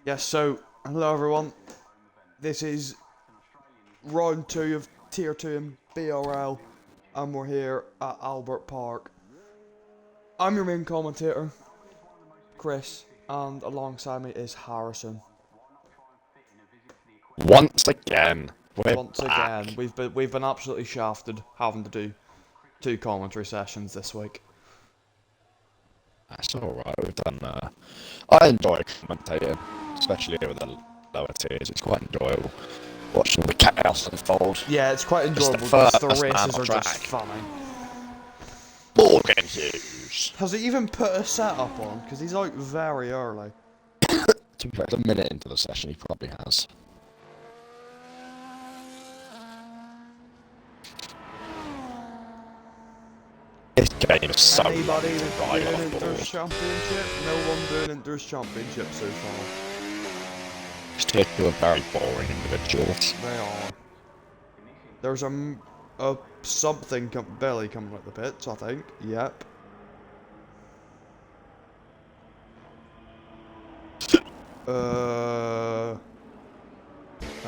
Yes, so, hello everyone. This is round 2 of Tier 2 in BRL, and we're here at Albert Park. I'm your main commentator, Chris, and alongside me is Harrison. Once again, we're Once back. again, we've been absolutely shafted having to do 2 commentary sessions this week. That's alright, we've done I enjoy commentating, especially with the lower tiers. It's quite enjoyable watching the chaos unfold. Yeah, it's quite It's the enjoyable because the first man races on are track. just funny. Morgan Hughes. Has he even put a setup on? Because he's out very early. To be fair, a minute into the session, he probably has. This game is so Anybody lovely to doing ride off Inter's board. Championship? No one doing Inter's Championship so far. These tier 2 are very boring individuals. They are. There's a something belly coming out the pits, I think. Yep. There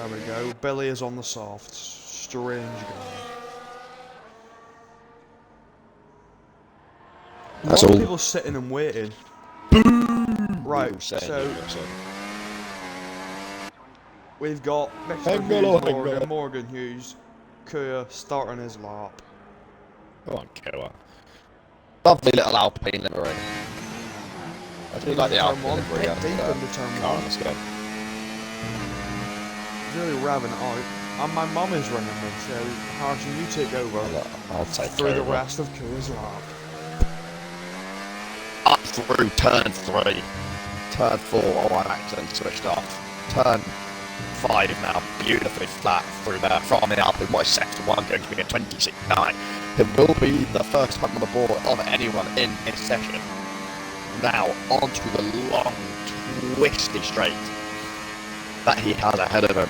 we go. Billy is on the soft. Strange guy. That's A lot all. of people sitting and waiting. Right, so we've got Mr. Hughes, Morgan Hughes, Kuya starting his lap. Go on, Killer. Lovely little Alpine livery. I do like the Alpine livery. Deep in the turn car one. in this game. Really revving it out. And my mum is running me, so Harrison, you take over I'll take through the over. rest of Kuya's lap. Up through turn 3. Turn 4, oh, I'm accidentally switched off. Turn 5 now, beautifully flat through there from the Alpine. What is sector 1 going to be a 26.9? It will be the first time on the board of anyone in this session. Now, onto the long, twisty straight that he has ahead of him.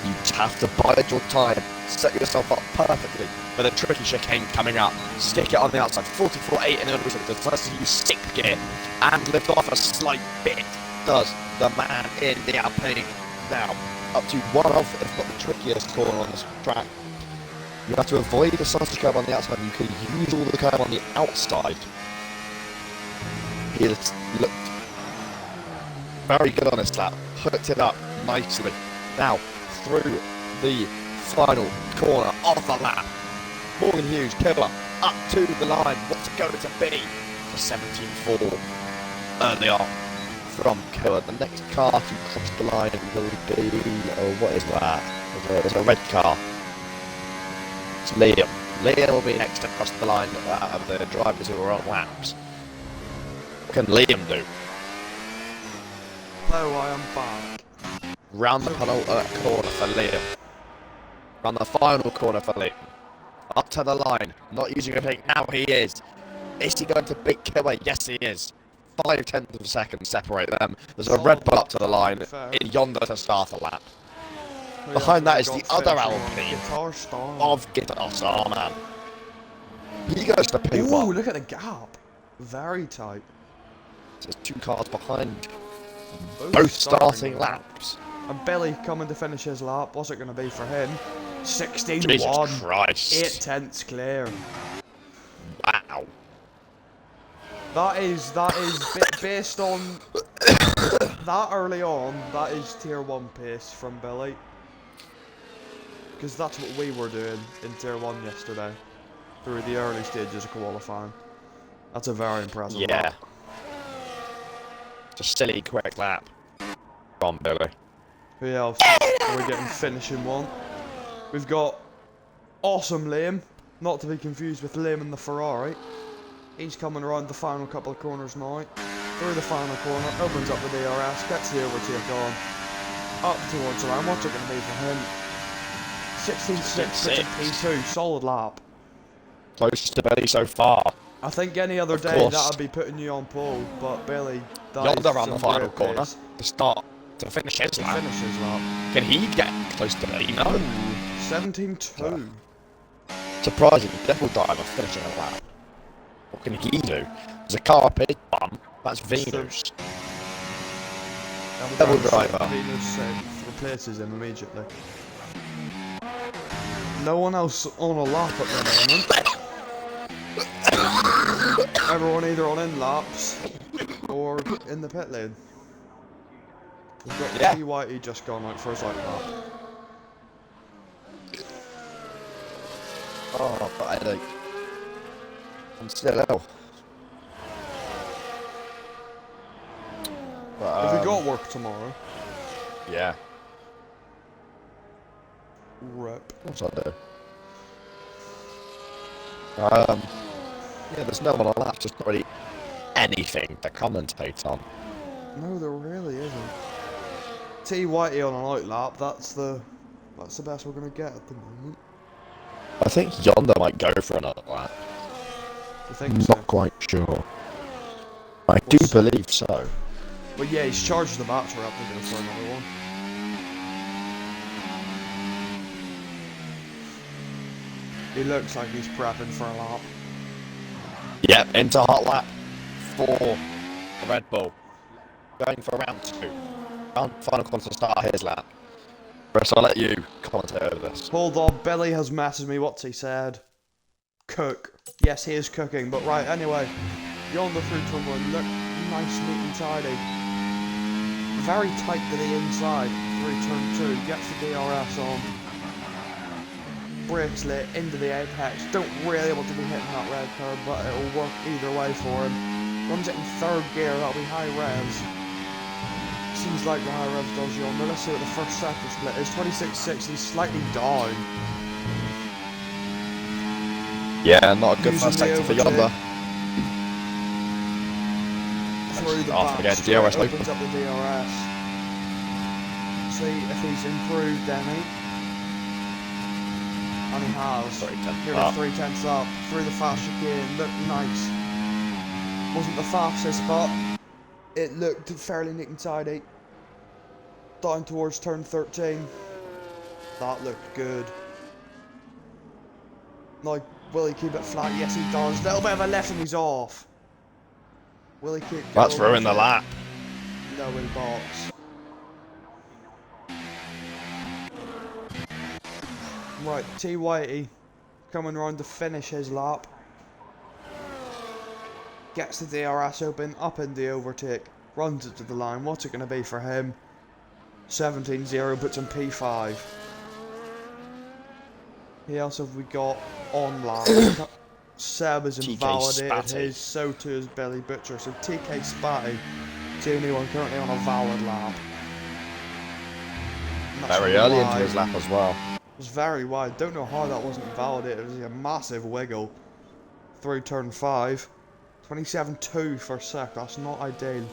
You just have to bide your time, set yourself up perfectly for the tricky chicane coming up. Stick it on the outside, 44.8 in the underside. The first to use 6th gear and lift off a slight bit does the man in the Alpine. Now, up to one of, if not the trickiest corner on this track. You have to avoid the sausage curve on the outside. You can use all the curve on the outside. He has looked very good on this lap, hooked it up nicely. Now, through the final corner of the lap, Morgan Hughes, Killer, up to the line. What's it going to be? For 17.4 early on from Killer. The next car to cross the line will be, oh, what is that? It's a red car. It's Liam. Liam will be next to cross the line of the drivers who are on laps. What can Liam do? Hello, I am back. Round the penultimate corner for Liam. Round the final corner for Liam. Up to the line. Not using a pick. Now he is. Is he going to beat Killer? Yes, he is. 0.5 of a second separate them. There's a Red Bull up to the line in yonder to start the lap. Behind that is the other Alpine of Guitar Star Man. He goes to P1. Ooh, look at the gap. Very tight. There's 2 cars behind. Both starting laps. And Billy coming to finish his lap. What's it going to be for him? 16-1. Jesus Christ. 8/10 clear. Wow. That is based on that early on. That is tier 1 pace from Billy. Because that's what we were doing in tier 1 yesterday. Through the early stages of qualifying. That's a very impressive lap. It's a silly quick lap from Billy. Who else are we getting finishing one? We've got awesome Liam, not to be confused with Liam in the Ferrari. He's coming around the final couple of corners now. Through the final corner, opens up the DRS, gets the overtake on. Up towards the line, what's it going to be for him? 16.6 at P2, solid lap. Closest to Billy so far. I think any other day that would be putting you on pole, but Billy, yonder around the final corner, to start, to finish his lap. Can he get close to Billy? No. 17.2. Surprisingly, Devil Diver finishing a lap. What can he do? There's a car up his bum. That's Venus. Double driver. Venus replaces him immediately. No one else on a lap at the moment. Everyone either on in laps or in the pit lane. We've got T Whitey just gone out for his out lap. Oh, but I don't. I'm still ill. But, Have you got work tomorrow? Yeah. Rip. What's I do? Yeah, there's no one on that. Just not really anything to commentate on. No, there really isn't. T Whitey on an out lap. That's the best we're gonna get at the moment. I think Yonder might go for another lap. You think so? Not quite sure. I do believe so. But yeah, he's charged the battery up to go for another one. He looks like he's prepping for a lap. Yep, into hot lap 4 Red Bull. Going for round 2. Final corner to start his lap. Chris, I'll let you commentate over this. Hold on, Billy has messaged me. What's he said? Cook. Yes, he is cooking, but right, anyway. Yonder through turn 1. Look nice, neat and tidy. Very tight to the inside. Through turn 2. Gets the DRS on. Brakes lit into the apex. Don't really want to be hitting that red curve, but it'll work either way for him. Runs it in 3rd gear. That'll be high revs. Seems like the high revs does Yonder. Let's see what the first sector split is. 26.60, slightly down. Yeah, not a good first sector for Yonder. Through the Off back again, straight, DRS opens up the DRS. See if he's improved any. And he has. Here we're 3/10 up. Through the fast chicane. Looked nice. Wasn't the fastest, but it looked fairly neat and tidy. Down towards turn 13. That looked good. Like, will he keep it flat? Yes, he does. Little bit of a left and he's off. Will he keep going? That's ruined the lap. No, in box. Right, T Whitey coming round to finish his lap. Gets the DRS open, up in the overtake, runs it to the line. What's it going to be for him? 17.0, puts in P5. Who else have we got on lap? Seb has invalidated his, so too is Billy Butcher. So TK Spatty is the only one currently on a valid lap. Very early into his lap as well. It was very wide. Don't know how that wasn't validated. It was a massive wiggle through turn 5. 27.2 for a sec. That's not ideal.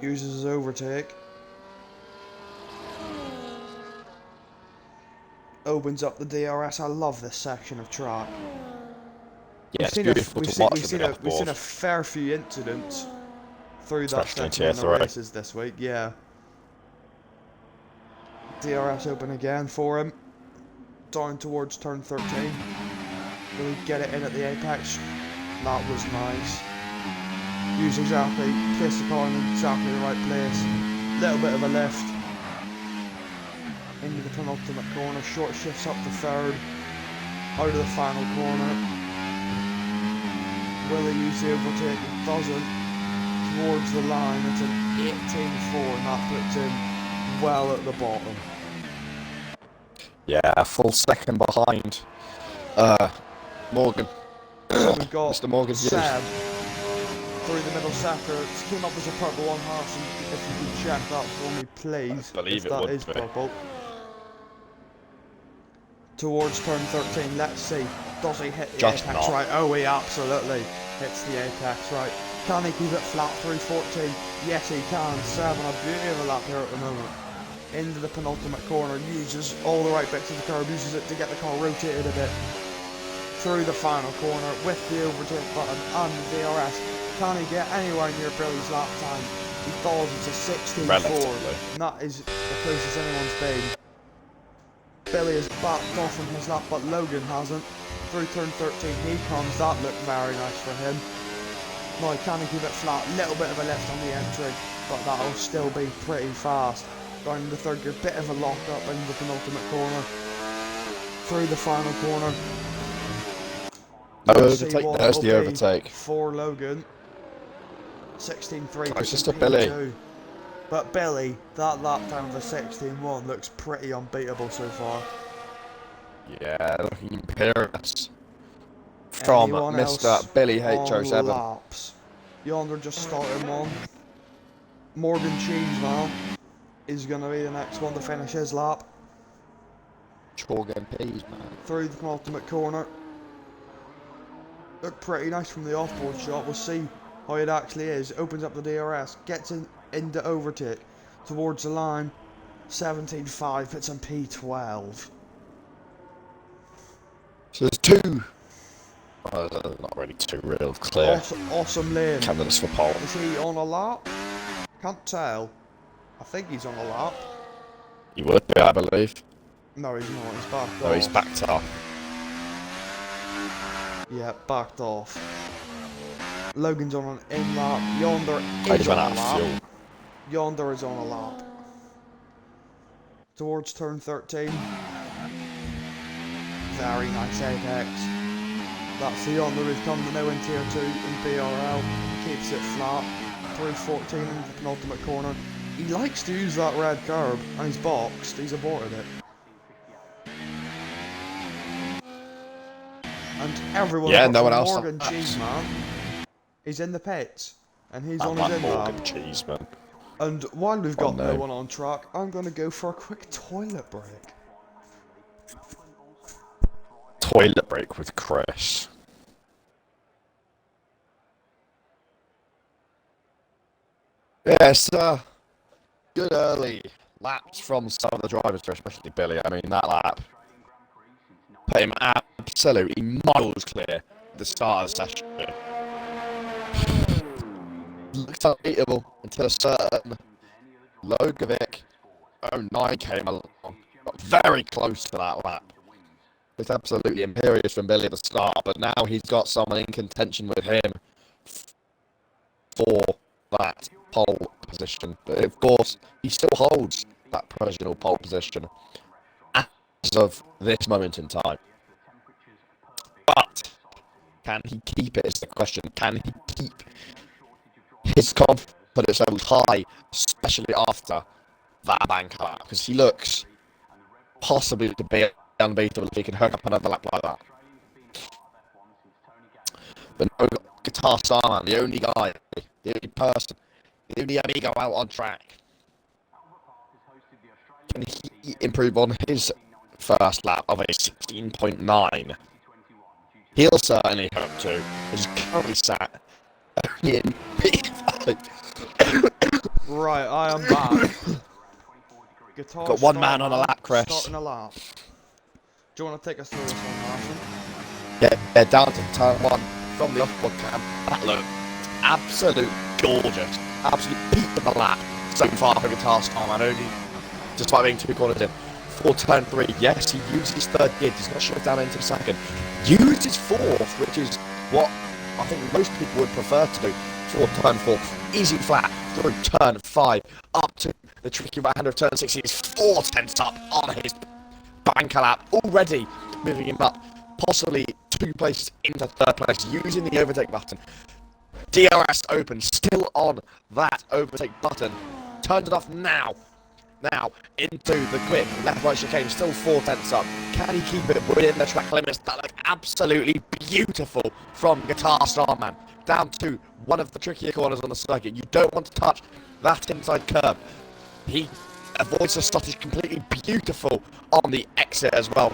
Uses his overtake. Opens up the DRS. I love this section of track. Yeah, it's beautiful to watch. We've seen a fair few incidents through that section in the races this week. Yeah. DRS open again for him. Down towards turn 13. Will he get it in at the apex? That was nice. Use exactly, place the car in exactly the right place. Little bit of a lift. Into the penultimate corner, short shifts up to 3rd. Out of the final corner. Will he use the overtake? He doesn't. Towards the line, it's an 18.4 and that puts him well at the bottom. Yeah, a full second behind Morgan. We've got Mr. Morgan Seb through the middle sector. It came up as a purple on half, so if you could check that for me, please. I believe if that is purple. Towards turn 13, let's see. Does he hit the apex right? Oh, he absolutely hits the apex right. Can he keep it flat through 14? Yes, he can. Seb on a beauty of a lap here at the moment. Into the penultimate corner, uses all the right bits of the curb, uses it to get the car rotated a bit. Through the final corner with the overtake button and the DRS. Can he get anywhere near Billy's lap time? He does. It's a 16.4. And that is the closest anyone's been. Billy has backed off from his lap, but Logan hasn't. Through turn 13 he comes. That looked very nice for him. No, can he keep it flat? Little bit of a lift on the entry, but that'll still be pretty fast. Down in the third gear, bit of a lock up in the penultimate corner. Through the final corner. Overtake, there's the overtake. For Logan. 16.3 Closest to to Billy. P2. But Billy, that lap time of a 16.1 looks pretty unbeatable so far. Yeah, looking imperious. From Anyone Mr. Billy on H07. laps? Yonder just starting one. Morgan Cheeseman is going to be the next one to finish his lap. Chalk and peas, man. Through the penultimate corner. Looked pretty nice from the off-board shot. We'll see how it actually is. Opens up the DRS, gets into overtake towards the line. 17.5, puts in P12. So there's two. Oh, not really two real clear. Awesome lane. Candidates for pole. Is he on a lap? Can't tell. I think he's on a lap. He would be, I believe. No, he's not. He's backed off. No, he's backed off. Yeah, backed off. Logan's on an in lap. Yonder He's is run on out a of lap. fuel. Yonder is on a lap. Towards turn 13. Very nice apex. That's the Yonder who's come to know in tier 2 in BRL. Keeps it flat. Through 14 into the penultimate corner. He likes to use that red curb and he's boxed. He's aborted it. And everyone, yeah, no one else. Morgan Cheeseman, he's in the pits, and he's on like his in Morgan lap. Cheeseman. And while we've got no. no one on track, I'm going to go for a quick toilet break. Toilet break with Chris. Yes, good early laps from some of the drivers, especially Billy. I mean, that lap put him absolutely miles clear at the start of the session. Looked unbeatable until a certain Logovic 09 came along. Got very close to that lap. It's absolutely imperious from Billy at the start, but now he's got someone in contention with him for that pole position. But of course, he still holds that provisional pole position as of this moment in time. But can he keep it is the question. Can he keep his confidence levels high, especially after that bank lap? Because he looks possibly to be unbeatable if he can hook up another lap like that. But no, Guitar Starman, the only guy, the only person, the only amigo out on track. Can he improve on his first lap of a 16.9? He'll certainly hope to. He's currently sat only in P5. Right, I am back. Guitar Got one man on a lap, Chris. Starting a lap. Do you want to take us through this one, Martin? Yeah, down to turn 1 from the off-board cam. That looked absolute gorgeous. Absolute peak of the lap so far for Guitar Starman, only despite being 2 corners in. For turn 3, yes, he used his third gear, he's not shut down into second. Used his fourth, which is what I think most people would prefer to do for turn 4. Easy flat through turn 5, up to the tricky right hand of turn 6. He is 4 tenths up on his banker lap, already moving him up, possibly 2 places into 3rd place, using the overtake button. DRS open, still on that overtake button. Turned it off now. Now, into the quick left-right chicane, still 4 tenths up. Can he keep it within the track limits? That looked absolutely beautiful from Guitar Starman. Down to one of the trickier corners on the circuit. You don't want to touch that inside curb. He avoids the slottage completely beautiful on the exit as well.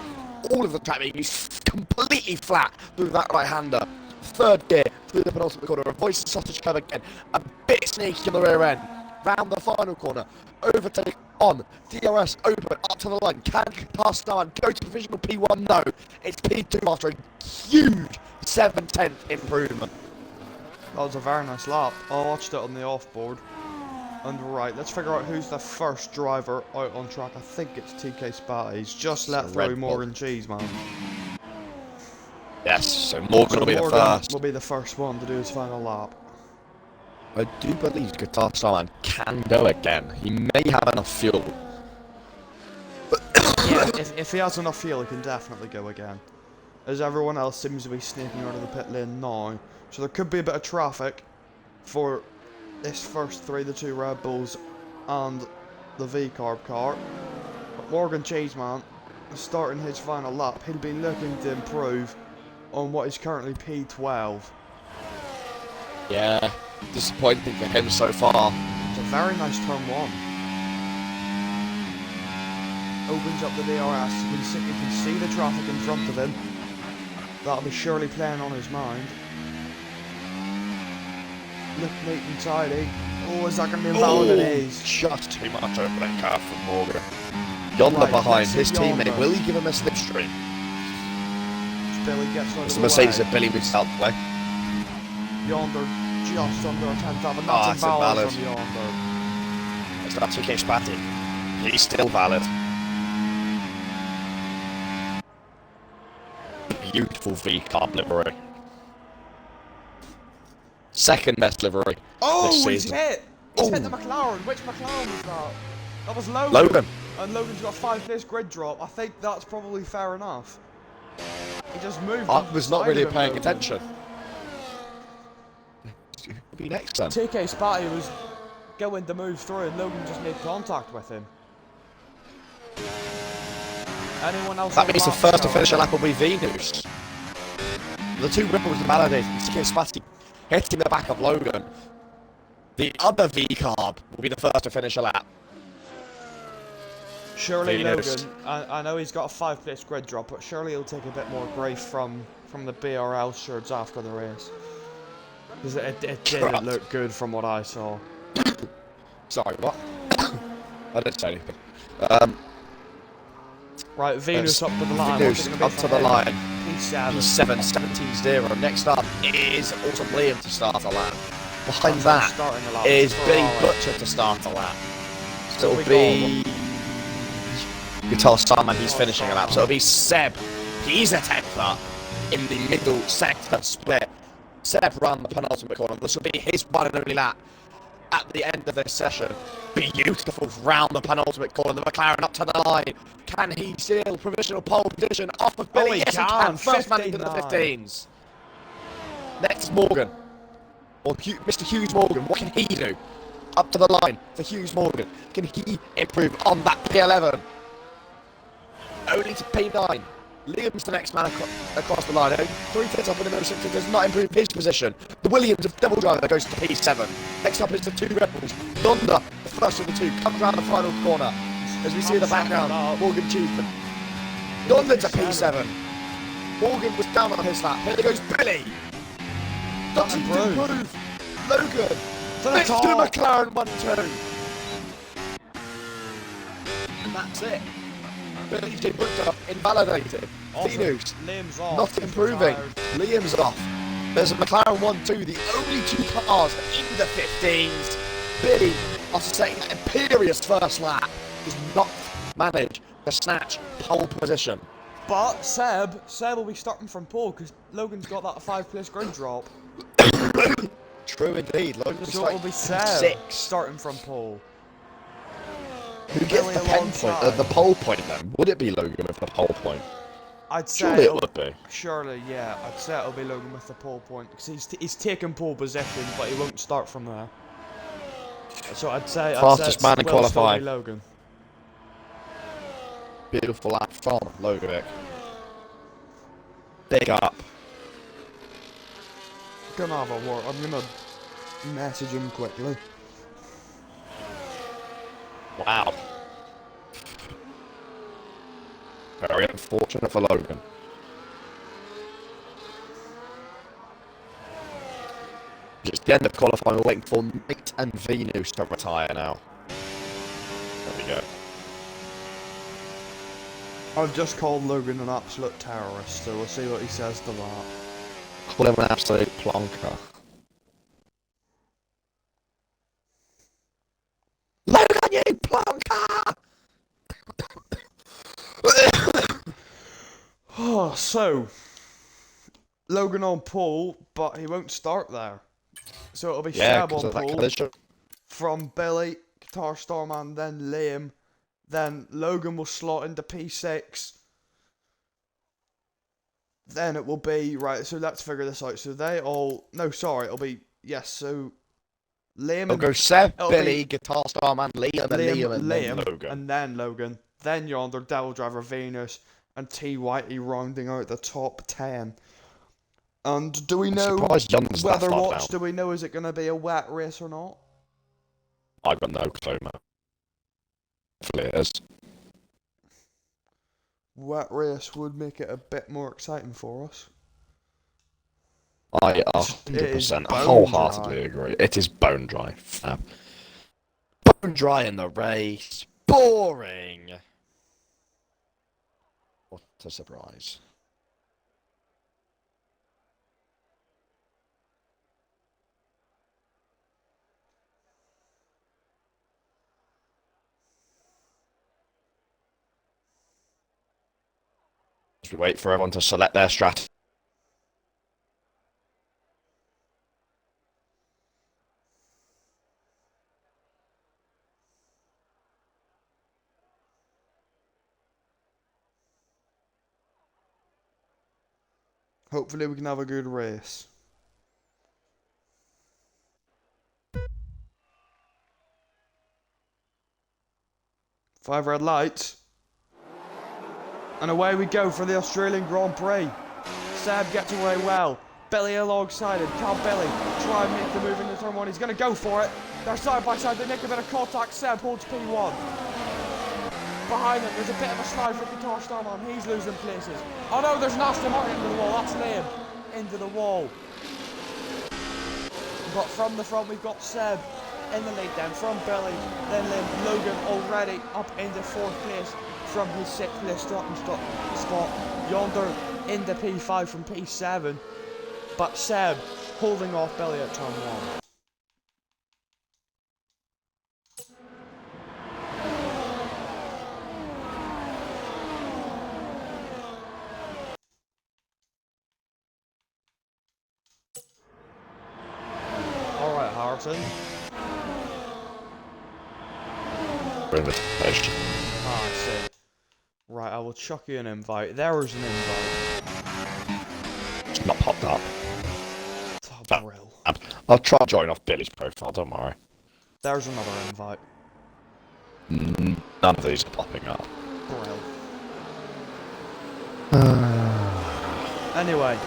All of the track being completely flat through that right-hander. 3rd gear through the penultimate corner, avoids the slottage curve again. A bit sneaky on the rear end. Round the final corner, overtake on, DRS open, up to the line. Can Guitar Starman go to provisional P1? No, it's P2 after a huge 7/10 improvement. That was a very nice lap. I watched it on the off-board. And right, let's figure out who's the first driver out on track. I think it's TK Spat. He's just let through Morgan Cheeseman. Yes, so Morgan will be the first. Will be the first one to do his final lap. I do believe Guitar Starman can go again. He may have enough fuel. Yeah, if he has enough fuel, he can definitely go again. As everyone else seems to be sneaking out of the pit lane now. So there could be a bit of traffic for this first three, the two Red Bulls and the V-Carb car. But Morgan Cheeseman is starting his final lap. He'll be looking to improve on what is currently P12. Yeah, disappointing for him so far. It's a very nice turn one. Opens up the DRS. You can see the traffic in front of him. That'll be surely playing on his mind. Look neat and tidy. Oh, is that going to be invalid? It is. Just too much opening car from Morgan. Yonder behind his teammate. Will he give him a slipstream? Billy gets out of It's the the Mercedes way. that Billy moves out the way. Yonder just under a 10th lap, and Oh, that's that's invalid invalid. from Yonder. It's not 2K Spatty. He's still valid. Beautiful V-Carb livery. Second best livery Oh, this he's season. hit! He's hit Oh. the McLaren. Which McLaren was that? That was Logan. Logan. And Logan's got a 5-place grid drop. I think that's probably fair enough. He just moved. I to the was not side really of him, paying Logan. attention. Who'll be next then? TK Spatty was going to move through, and Logan just made contact with him. Anyone else? That on means the lap first to chart? finish a lap will be Venus. The two ripples are validated. TK Spatty hitting the back of Logan. The other V-Carb will be the first to finish a lap. Surely Venus. Logan, I know he's got a 5-place grid drop, but surely he'll take a bit more grief from the BRL shirts after the race. Because it didn't look good from what I saw. Sorry, what? I didn't say anything. Right, Venus up to the line. Venus up to the line. P7. P7, 17-0. Next up is also Liam to start a lap. Behind that Starting the lap. is Billy Ferrari. Butcher to start a lap. So we it'll be Guitar Starman, he's finishing a lap. So it'll be Seb. He's a 10th up in the middle sector split. Seb ran the penultimate corner. This will be his one and only lap at the end of this session. Beautiful round the penultimate corner. The McLaren up to the line. Can he steal provisional pole position off of Billy? he Yes, he can. can. First man into the 59. 15s. Next is Morgan. Or Mr. Hughes Morgan. What can he do? Up to the line for Hughes Morgan. Can he improve on that P11? Only to P9. Liam's the next man across the line. 3 pits up in the middle sector does not improve his position. The Williams of double driver goes to P7. Next up is the two Rebels. Yonder, the first of the two, comes around the final corner. As we see in the background, Morgan Cheeseman. Yonder to P7. Morgan was down on his lap. Here goes Billy. Doesn't improve. Logan. Next to McLaren 1-2. And that's it. Billy's been booked up, invalidated. Venus, Liam's off. not improving. Liam's off. There's a McLaren 1-2, the only two cars in the 15s. Billy, after setting that imperious first lap, does not manage to snatch pole position. But Seb will be starting from pole because Logan's got that 5-place grid drop. True indeed. Logan's So it will be Seb 6. starting from pole. Who gets Billy the alongside. the pole point then? Would it be Logan with the pole point? I'd say Surely it would be. Surely, yeah. I'd say it'll be Logan with the pole point because he's taken pole position, but he won't start from there. So I'd say Fastest man in will still qualifying. be Logan. Beautiful lap from Logan. Big up. Gonna have a word. I'm gonna message him quickly. Wow. Very unfortunate for Logan. Just the end of qualifying, we're waiting for Nate and Venus to retire now. There we go. I've just called Logan an absolute terrorist, so we'll see what he says to that. Call him an absolute plonker. Logan, you plonker! Oh, so Logan on pole, but he won't start there. So it'll be Yeah, Seb because on of that pole, collision. from Billy, Guitar Starman, then Liam, then Logan will slot into P6. Then it will be, right, so let's figure this out. So they all, no, sorry, it'll be, yes, so Liam It'll and, go Seb, it'll Billy, be Guitar Starman, Liam, and then Logan. and then Logan, then Yonder, Devil Driver, Venus, and T. Whitey rounding out the top 10. And do we know Surprised Yonder's that weather far watch? down. Do we know is it going to be a wet race or not? I've got no clue, man. Hopefully it is. Wet race would make it a bit more exciting for us. I It is 100% bone wholeheartedly dry. agree. It is bone dry. Fab. Bone dry in the race. Boring. What a surprise. As we wait for everyone to select their strategy. Hopefully we can have a good race. 5 red lights. And away we go for the Australian Grand Prix. Seb gets away well. Billy alongside him. Can Billy try and make the move into turn 1? He's going to go for it. They're side by side. They make a bit of contact. Seb holds P1. Behind them, there's a bit of a slide for Guitar Starman. He's losing places. Oh no, there's an Aston Martin into the wall. That's Liam. Into the wall. But from the front, we've got Seb in the lead then. From Billy, then Liam. Logan already up into 4th place from his 6th place starting spot. Yonder into P5 from P7. But Seb holding off Billy at turn 1. Alright, Harrison. Invitation. Ah, I see. Right, I will chuck you an invite. There is an invite. It's not popped up. Oh, brill. I'll try and join off Billy's profile, don't worry. There's another invite. None of these are popping up. Brill. Anyway,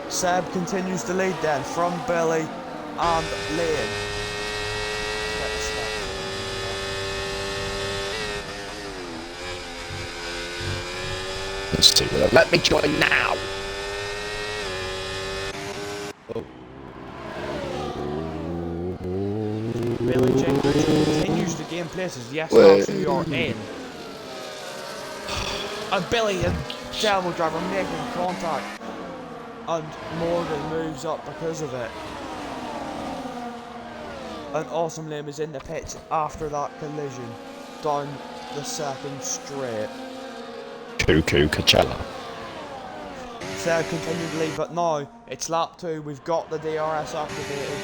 Seb continues to lead then from Billy and Liam. Let's see. Let me join now. Oh. Billy Jenkins continues to gain places. Yes, Lars, we are in. And Billy and Devil Driver making contact. And Morgan moves up because of it. And Awesome Liam is in the pits after that collision. Down the second straight. Cuckoo Coachella. Seb continued to lead, but now it's lap 2. We've got the DRS activated.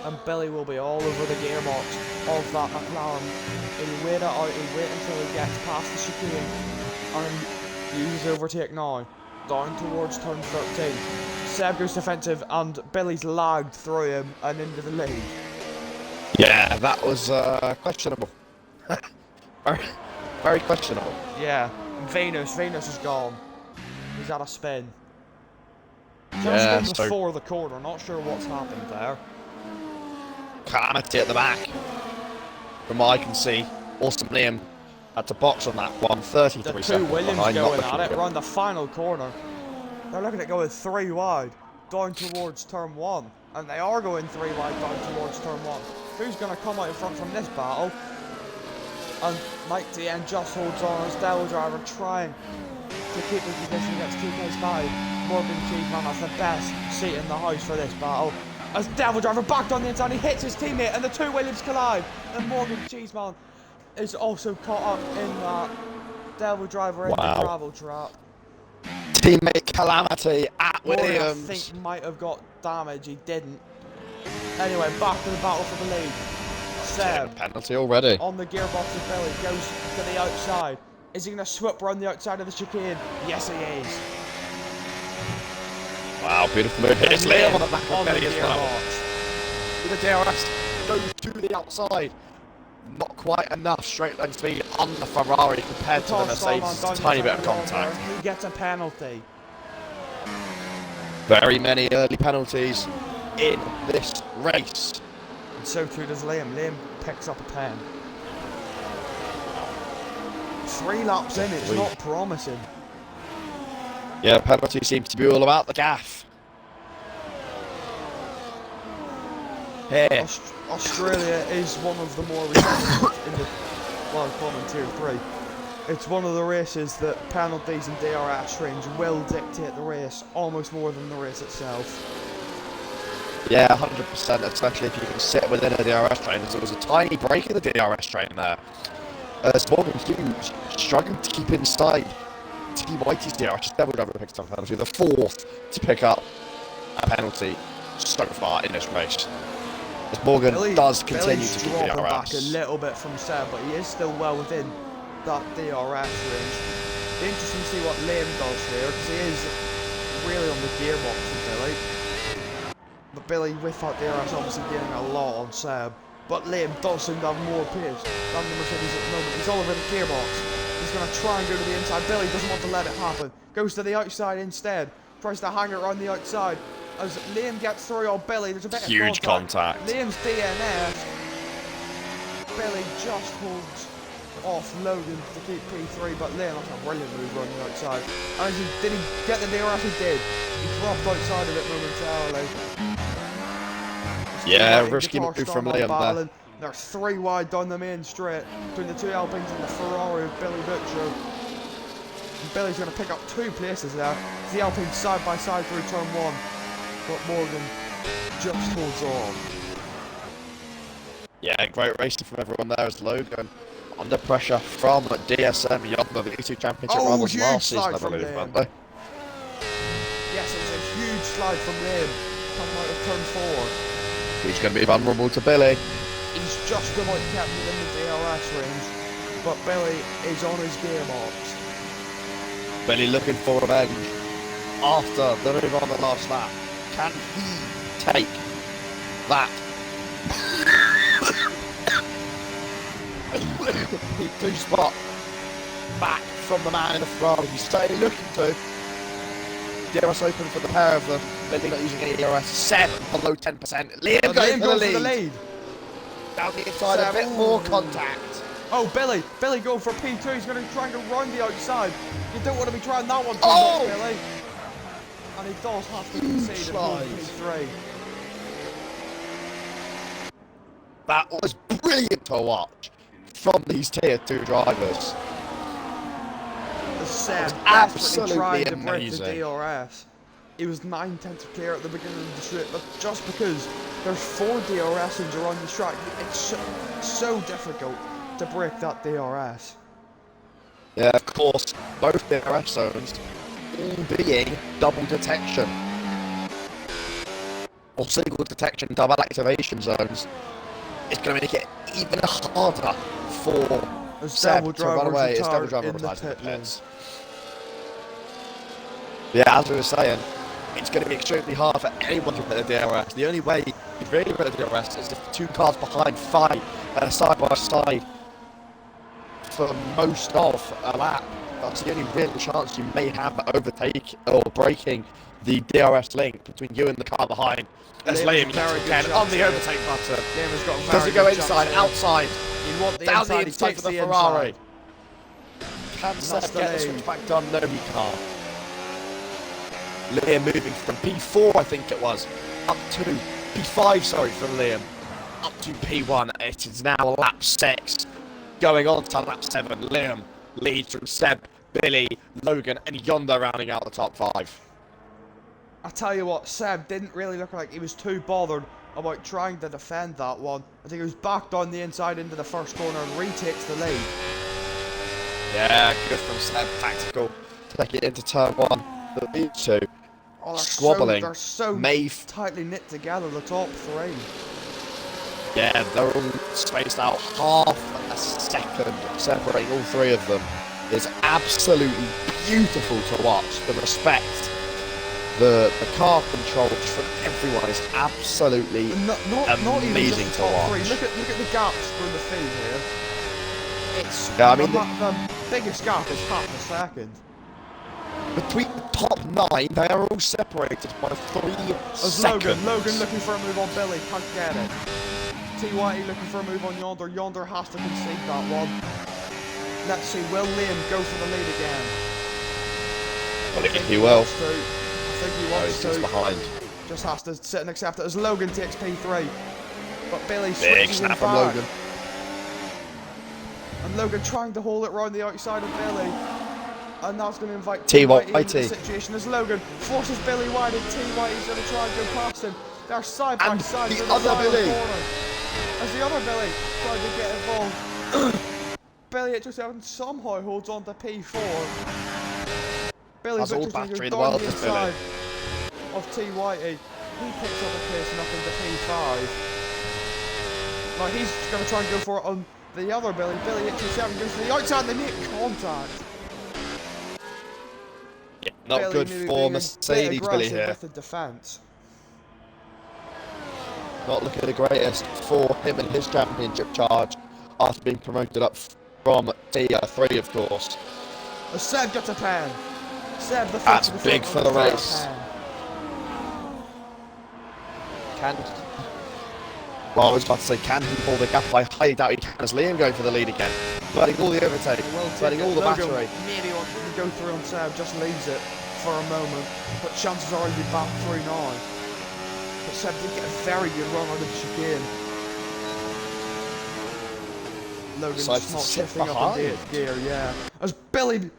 And Billy will be all over the gearbox of that McLaren. He'll wait it out, he'll wait until he gets past the chicane. And use overtake now. Down towards turn 13. Seb goes defensive and Billy's lagged through him and into the lead. Yeah, that was questionable. very, very questionable. Yeah, Venus is gone. He's had a spin. Yeah, Just before the corner, not sure what's happened there. Calamity at the back. From what I can see, Awesome Liam had to box on that one, 33 The seconds. two Williams behind, going at it around the final corner. They're looking at going 3 wide down towards turn 1. And they are going 3 wide down towards turn 1. Who's going to come out in front from this battle? And Mike DN just holds on as Devil Driver trying to keep his position against 2K5. Morgan Cheeseman has the best seat in the house for this battle. As Devil Driver backed on the inside, he hits his teammate and the two Williams collide. And Morgan Cheeseman is also caught up in that Devil Driver in the gravel trap. Teammate Calamity at Morgan, Williams. I think might have got damage, he didn't. Anyway, back to the battle for the lead. Seb, Penalty already. on the gearbox of Billy, goes to the outside. Is he going to swoop around the outside of the chicane? Yes, he is. Wow, beautiful move. It's Liam on the back of on the Billy as well. gearbox. The DRS goes to the outside. Not quite enough straight line speed on the Ferrari compared to the Mercedes. A tiny bit of contact. Who gets a penalty? Very many early penalties in this race. And so too does Liam. Liam picks up a pen. 3 laps in, it's not promising. Yeah, penalty seems to be all about the gaff. Here. Australia is one of the more recent in the, well, common tier 3. It's one of the races that penalties and DRS range will dictate the race almost more than the race itself. Yeah, 100%, especially if you can sit within a DRS train. There was a tiny break in the DRS train there. Morgan Hughes struggling to keep inside T. Whitey's DRS. Devil driver picks up a penalty, the 4th to pick up a penalty so far in this race. As Morgan does continue to keep the DRS. Back a little bit from Seb, but he is still well within that DRS range. Interesting to see what Liam does here, because he is really on the gearbox with Billy. But Billy, with that DRS, obviously gaining a lot on Seb. But Liam does seem to have more pace than the Mercedes at the moment. He's all over the gearbox. He's going to try and go to the inside. Billy doesn't want to let it happen. Goes to the outside instead. Tries to hang it around the outside. As Liam gets through on Billy, there's a bit huge of contact. contact. Liam's DNF. Billy just holds off Logan to keep P3, but Liam has a brilliant move on the outside. And did he get the DRS? He did. He dropped outside of it momentarily. Yeah, risky move from Liam there. They're 3 wide down the main straight between the 2 Alpines and the Ferrari of Billy Butcher. And Billy's going to pick up 2 places there. The Alpines side by side through turn 1. But Morgan just holds on. Yeah, great racing from everyone there as Logan under pressure from DSM Yodler, the E2 Championship rivals last season, I believe, weren't they? Yes, it was a huge slide from Liam coming out of turn 4. He's going to be vulnerable to Billy. He's just about kept within the DRS range, but Billy is on his gearbox. Billy looking for revenge after the move on the last lap. Can he take that P2 spot back from the man in the Ferrari? He's certainly looking to. DRS open for the pair of them. Billy not using any DRS. 7 below 10%. Liam going for the lead. Down the inside, a bit more contact. Oh, Billy going for P2. He's going to try and go round the outside. You don't want to be trying that one too much, Billy. And he does have to concede at P3. That was brilliant to watch from these tier 2 drivers. The Seb absolutely tried to amazing. break the DRS. He was 9/10 clear at the beginning of the straight, but just because there's 4 DRS zones around the track, it's so difficult to break that DRS. Yeah, of course, both DRS zones all being double detection. Or single detection, double activation zones. It's going to make it even harder for Seb to run away. It's double driver in the pits. Yeah, as we were saying, it's going to be extremely hard for anyone to hit the DRS. The only way you really hit the DRS is if 2 cars behind fight side by side for most of a lap. That's the only real chance you may have at overtake or breaking the DRS link between you and the car behind. As Liam again on the overtake button. Does it go inside, outside? You want the down inside, the inside for the Ferrari. Can Seb get the switchback done? No, he can't. Liam moving from P4, I think it was, up to P5, sorry, from Liam, up to P1. It is now lap 6, going on to lap 7. Liam leads from Seb, Billy, Logan, and Yonder rounding out the top 5. I tell you what, Seb didn't really look like he was too bothered about trying to defend that one. I think he was back down the inside into the first corner and retakes the lead. Yeah, good from Seb, tactical, take it into turn 1. The lead 2. Oh, they're squabbling. they're so tightly knit together, the top three. Yeah, they're all spaced out half a second, separating all three of them. It's absolutely beautiful to watch. The respect, the car control from everyone is absolutely not even amazing just to the top watch. three. Look at the gaps through the feed here. It's the biggest gap is half a second. Between the top 9, they are all separated by 3 seconds. Logan looking for a move on Billy, can't get it. TYE looking for a move on Yonder. Yonder has to concede that one. Let's see, will Liam go for the lead again? I think he will. I think he wants to. He's behind. Just has to sit and accept it as Logan takes P3. But Billy Big switches him snap from back. Logan. And Logan trying to hold it round the outside of Billy. And that's going to invite TYE into the situation as Logan forces Billy wide and TYE's going to try and go past him. They're side by side the to the other side Billy. of the corner. As the other Billy trying to get involved. Billy at just somehow holds on to P4. Billy That's all Victor's going to battery go in the down world, the this Billy. inside of TYE. He picks up a place and up into P5. Now he's going to try and go for it on the other Billy. Billy at 27 goes to the outside and they make contact. Yeah, not Billy good maybe for being Mercedes Billy here. with the defence. Not looking the greatest for him and his championship charge after being promoted up from Tier 3, of course. As Seb gets a pen. Seb, the That's front big for the race. Pen. Well, I was about to say, can he pull the gap? I highly doubt he can, as Liam going for the lead again. Letting all the overtake, letting all the battery. Maybe wants to go through on Seb, just leaves it for a moment. But chances are he'll be back through now. But Seb did get a very good run out of the chicane. Logan's not shifting up in the 8th gear, yeah. As Billy,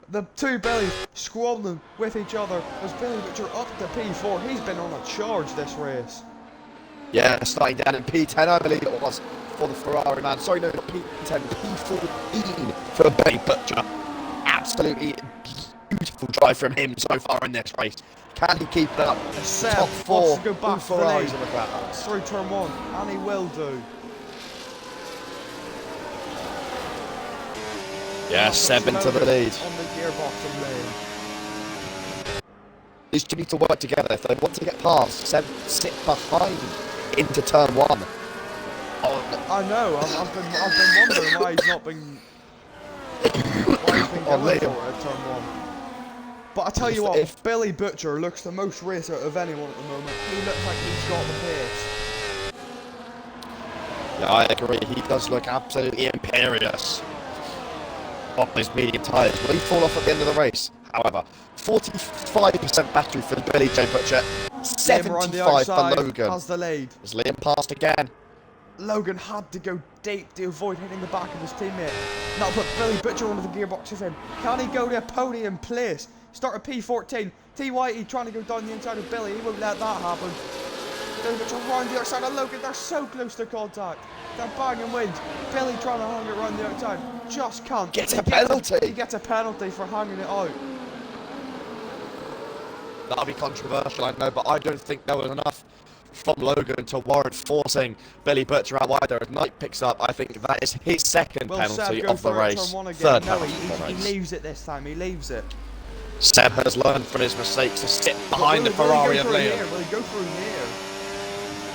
the two Billys squabbling with each other. As Billy Butcher up to P4, he's been on a charge this race. Yeah, starting down in P10, I believe it was, for the Ferrari man. Sorry, no, not P10, P14 for Billy Butcher. Absolutely beautiful drive from him so far in this race. Can he keep it up? Seb Top 4 wants to go back to the lead in the class. through turn 1, and he will do. Yeah, Seb into the lead. On the gearbox lane. These two need to work together if they want to get past. Seb sit behind into turn 1. Oh, I know. I've been wondering why he's not been going for it at turn 1. But I tell you what, if Billy Butcher looks the most race out of anyone at the moment. He looks like he's got the pace. Yeah, I agree. He does look absolutely imperious on his medium tyres. Will he fall off at the end of the race? However, 45% battery for Billy J. Butcher, 75 for Logan. Has the lead. As Liam passed again. Logan had to go deep to avoid hitting the back of his teammate. That'll put Billy Butcher under the gearbox of him. Can he go to a podium place? Start at P14. TYE trying to go down the inside of Billy. He won't let that happen. Billy Butcher round the outside of Logan. They're so close to contact. They're banging wind. Billy trying to hang it around the outside. Just can't. Gets a penalty. He gets a penalty for hanging it out. That'll be controversial, I know, but I don't think there was enough from Logan to warrant forcing Billy Butcher out wide there. As Knight picks up, I think that is his second penalty of the race. Third penalty of the race. He leaves it this time. He leaves it. Seb has learned from his mistakes to sit behind the Ferrari of Liam. Will he go through here?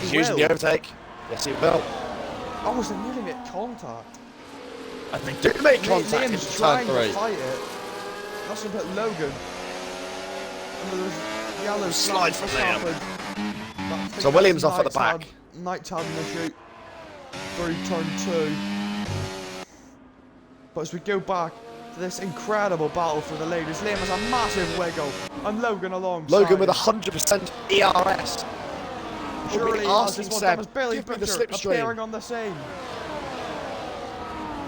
He's using the overtake. Yes, he will. Oh, was they nearly make contact? I think do make contact in turn 3. To fight it. That's going to put Logan under the yellow slide from Liam. So Williams off at the back. Knight's having a shoot through turn 2. But as we go back to this incredible battle for the lead, as Liam has a massive wiggle and Logan alongside. Logan with 100% ERS. Surely asking Seb, Billy give me the Butcher appearing slipstream. on the scene.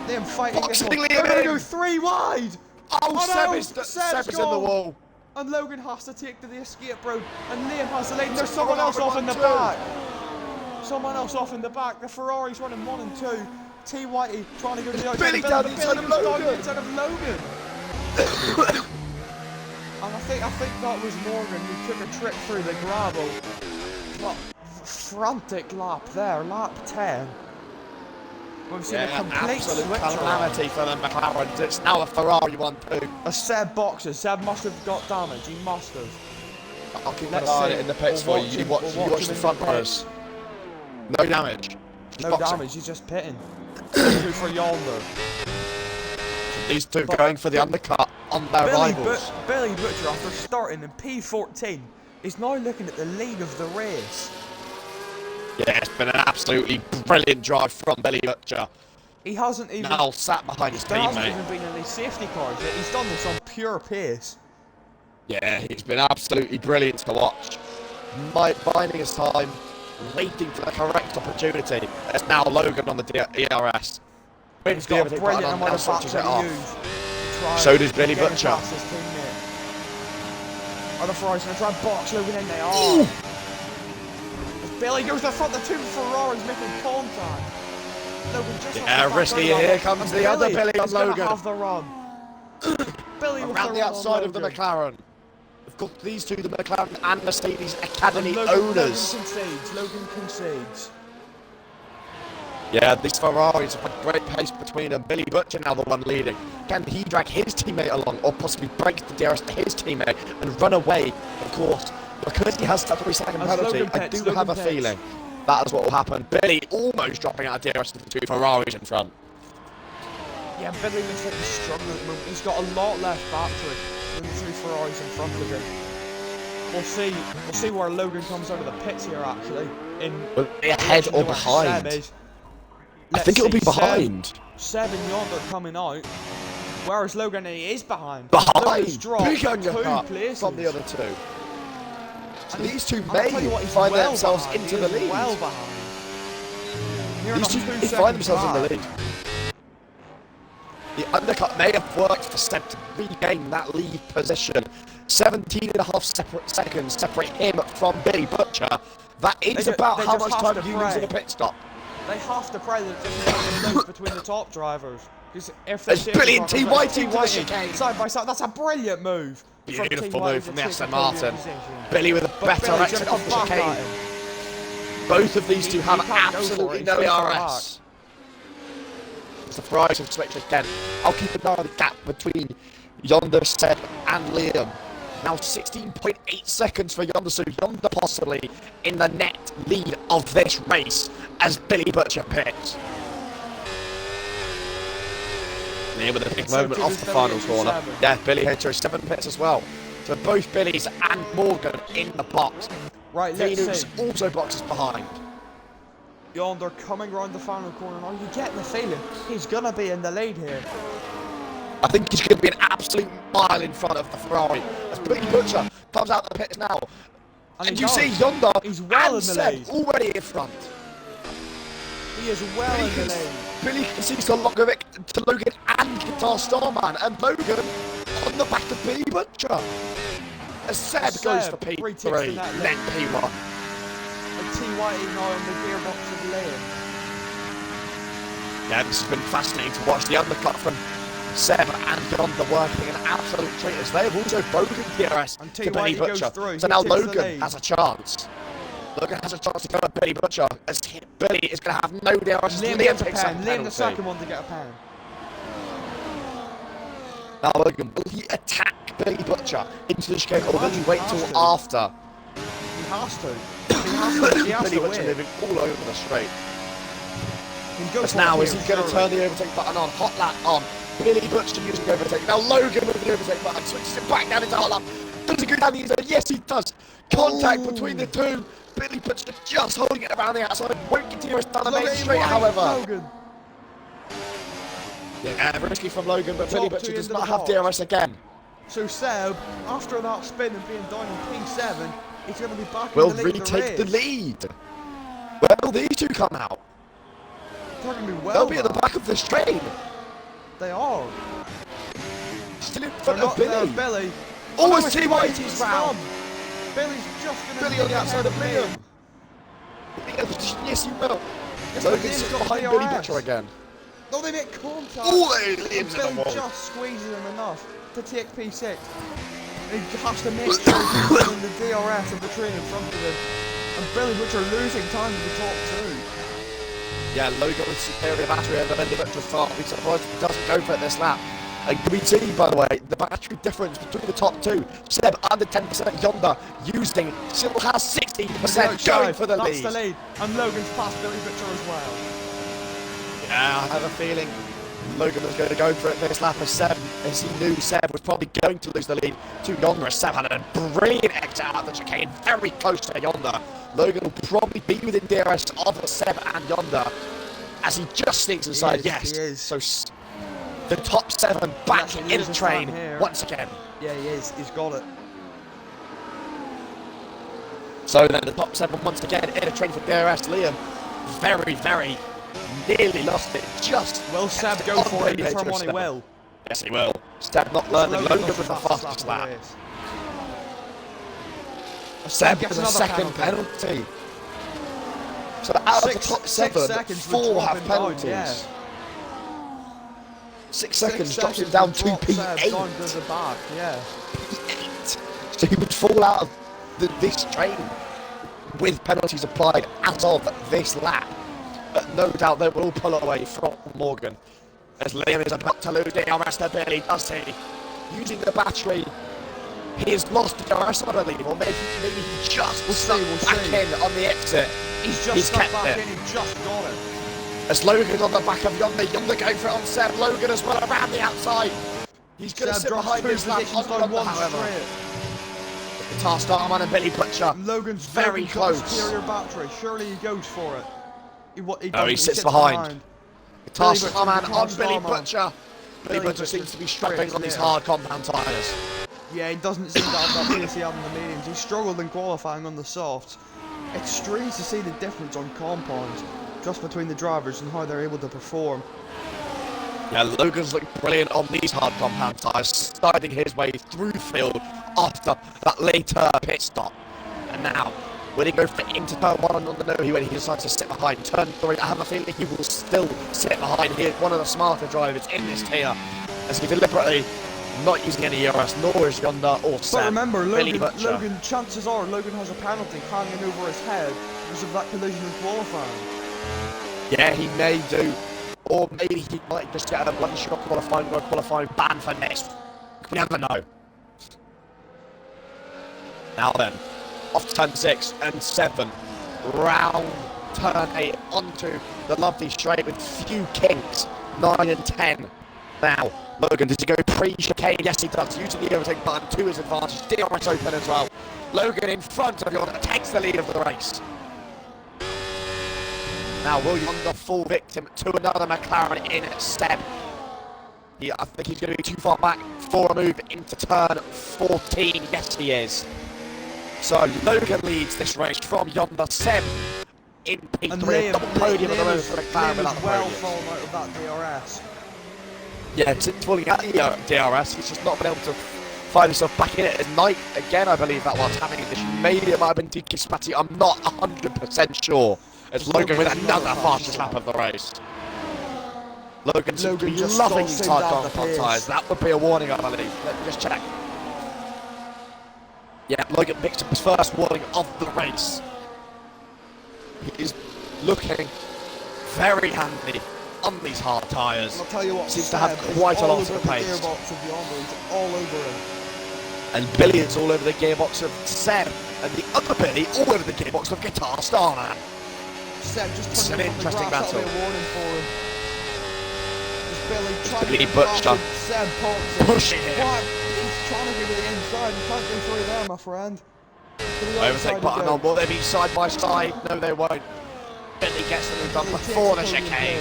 Liam fighting this one. Liam They're going to go 3 wide. Oh, Seb is in the wall. And Logan has to take to the escape road. And Liam has the lead. And there's someone else off in the back. Someone else off in the back. The Ferrari's running 1 and 2. TYE trying to go to the outside. Billy down the inside of Logan. And And I think that was Morgan who took a trick through the gravel. But frantic lap there, lap 10. We've seen a complete absolute switch calamity around. for the McLarens. It's now a Ferrari 1-2. A Seb boxes. Seb must have got damage. He must have. I'll keep an Let's eye on see. it in the pits for We'll you. You watch watch, him- you we'll watch the watch him front in the runners. No damage. No Boxing. damage. He's just pitting. 2 for Yonder. These two But- going for the undercut on their rivals. Billy Butcher, after starting in P14, is now looking at the lead of the race. Yeah, it's been an absolutely brilliant drive from Billy Butcher. He hasn't even. Now sat behind his There hasn't teammate. even been any safety cars yet. He's done this on pure pace. Yeah, he's been absolutely brilliant to watch. Biding his time, waiting for the correct opportunity. It's now Logan on the ERS. He's got a brilliant amount of battery to use. So does Billy Getting Butcher. past his teammate. Are the Ferraris going to try and box Logan in? They are. As Billy goes to the front, the 2 Ferraris making contact. Logan just Yeah, risky. Here comes the other Billy on Logan. Have the run. Billy with Around the run outside on of the Logan. McLaren. We've got these two, the McLaren and Mercedes Academy And owners. Logan concedes. Yeah, these Ferraris have had great pace between them. Billy Butcher now the one leading. Can he drag his teammate along or possibly break the DRS to his teammate and run away? Of course, because he has that 3-second As penalty, Logan I pits, do have a Logan pits. feeling that is what will happen. Billy almost dropping out of DRS to the two Ferraris in front. Yeah, Billy looks like he's struggling at the moment. He's got a lot less battery than the 2 Ferraris in front of him. We'll see where Logan comes out of the pits here actually. Will it be ahead or behind? I think it'll be behind. Seb and Yonder coming out. Whereas Logan, he is behind. Logan's Behind! dropped Big undercut 2 places. from the other two. So these two And I'll may tell you what, he's find well themselves behind. into He the is lead. well behind. Near These two enough 2 may find seconds themselves in the back. lead. The undercut may have worked for Seb to regain that lead position. 17.5 seconds separate him from Billy Butcher. That is about they how just much have time to you lose in pray. a pit stop. They have to pray that it doesn't make a loop between the top drivers. Because if they There's brilliant T. Whiting to the chicane. Side by side, that's a brilliant move. Beautiful move from the Aston Podium Martin. position. Billy with a But better Billy's exit gonna off the come back at chicane. him. Both of these two He have can't go for absolutely it, no he's so far ERS. The Ferraris have switched again. I'll keep an eye on the gap between Yonder, Seb and Liam. Now 16.8 seconds for Yonder, so Yonder possibly in the net lead of this race as Billy Butcher pits. Here with a big So moment too off does the Billy final into corner. 7. Yeah, Billy hit her 7 pits as well. So both Billys and Morgan in the box. Right, let's Venus see. also boxes behind. Yonder coming round the final corner now. You getting the feeling he's gonna be in the lead here. I think he's going to be an absolute mile in front of the Ferrari as Billy Butcher comes out of the pits now. And he you does. see Yonder He's well and in the Seb lead. already in front. He is well in the lead. Billy concedes to Logan and Guitar Starman, and Logan on the back of Billy Butcher. As Seb goes for retakes P3, the net then lead. P1. And T.Y. now in the gearbox of Liam. Yeah, this has been fascinating to watch. The undercut from Seb and Yonder working an absolute treat as they have also broken DRS And to T.Y. Billy goes Butcher. through, So he now takes the Logan lead. has a chance. Logan has a chance to go at Billy Butcher as Billy is going to have no DRS. Liam Liam gets a takes pen. that Liam penalty. the second one to get a pen. Now Logan, will he attack Billy Butcher into the chicane or will he wait till Has to. after? He has to. He has to. He has Billy to Butcher win. living all over the straight. He goes As for now, it is he here, going to surely. turn the overtake button on? Hot lap on. Billy Butcher using the overtake. Now Logan with the overtake button. Switches it back down into hot lap. Does he go down the inside? Yes, he does. Contact between the two. Billy Butcher just holding it around the outside. Won't continue his down the Look main at him, straight, Mike, however. Logan. Yeah, risky from Logan, but Billy Top Butcher two does into not the have box. DRS again. So Seb, after that spin and being down in P7, he's going to be back Will in the lead retake the of the race. lead. Where will these two come out? They're going to be well They'll be at the back. back of the straight. They are. Still in They're front not of there, Billy. Billy. Oh, no, it's T. Whiting's round. Billy's just going to Billy on the outside of Liam. Yes, he will. Yes, Logan's Liam's just got behind DRS. Billy Butcher again. No, they make contact. Oh, And Liam's in Billy the wall. just squeezes him enough to take P6. He has to make sure he's in the DRS of the train in front of him. And Billy Butcher losing time to the top two. Yeah, Logan with superior battery over Billy Butcher's start. I'll be surprised if he doesn't go for it this lap. And can we see, by the way, the battery difference between the top two? Seb under 10%, Yonda using, still has 16% going for the lead. That's the lead. And Logan's past Billy Butcher as well. Yeah, I have a feeling Logan was going to go for it this lap as he knew Seb was probably going to lose the lead to Yonda. Seb had a brilliant exit out of the chicane, very close to Yonda. Logan will probably be within DRS of Seb and Yonda as he just sneaks inside. He is. So the top 7 back in the train once again. Yeah, he is. He's got it. So then the top 7 once again in a train for DRS. Liam very, very nearly lost it. Just will Seb go for it? From one he will. Yes, he will. Seb not learning. Logan with the fastest lap. Seb gets a second penalty. So out of the top 7, 4 have penalties. Yeah. 6 seconds drops him down to P8. Yeah. P8. So he would fall out of this train with penalties applied as of this lap. But no doubt they will all pull away from Morgan. As Liam is about to lose DRS to Billy, does he? Using the battery, he has lost DRS, I believe, or maybe he just stuck back in on the exit. He's stuck back in, he just got it. As Logan on the back of Yonda going for it on Seb. Logan as well around the outside. He's going to sit behind this lap on Yonda, however. The Guitar Starman and Billy Butcher. Logan's very close. Superior battery. Surely he goes for it. He sits behind. Guitar Starman on Billy Butcher. Billy Butcher seems to be struggling on these hard compound tyres. Yeah, he doesn't seem to have that pace he had in the mediums. He struggled in qualifying on the softs. It's strange to see the difference on compounds just between the drivers and how they're able to perform. Yeah, Logan's looked brilliant on these hard compound tyres, starting his way through the field after that later pit stop. And now, when he goes into turn 1 on the no-he when he decides to sit behind turn 3, I have a feeling he will still sit behind. He is one of the smarter drivers in this tier, as he deliberately not using any ERS, nor is Yonda or Seb. But remember, Logan, chances are Logan has a penalty hanging over his head because of that collision in qualifying. Yeah, he may do. Or maybe he might just get a one-shot qualifying or a qualifying ban for this. We never know. Now then, off to turn 6 and 7. Round turn 8 onto the lovely straight with few kinks. 9 and 10. Now, Logan, does he go pre-chicane? Yes, he does. Using the overtake button to his advantage. DRS open as well. Logan in front of Yonda takes the lead of the race. Now, will Yonda fall victim to another McLaren in Seb? Yeah, I think he's going to be too far back for a move into turn 14. Yes, he is. So, Logan leads this race from Yonda. Seb in P3. Double podium at the moment for McLaren without the podium. Fallen out of that DRS. Yeah, since falling out of the DRS, he's just not been able to find himself back in it at night. Again, I believe that was having an issue. Maybe it might have been DK Spatty. I'm not 100% sure. It's Logan with another fastest lap of the race. Logan's loving these hard compound tyres. That would be a warning, I believe. Let me just check. Yeah, Logan picked up his first warning of the race. He's looking very handy on these hard tyres. I'll tell you what, seems to have quite a lot of pace. All over him. And Billy is all over the gearbox of Seb, and the other Billy all over the gearbox of Guitar Starman. Seb just it's an interesting battle. Billy Butcher Seb pushing him. He's trying to get to the inside. You can't go through there, my friend. Overtake button on. Will they be side by side? No, they won't. Billy gets the move done before the chicane.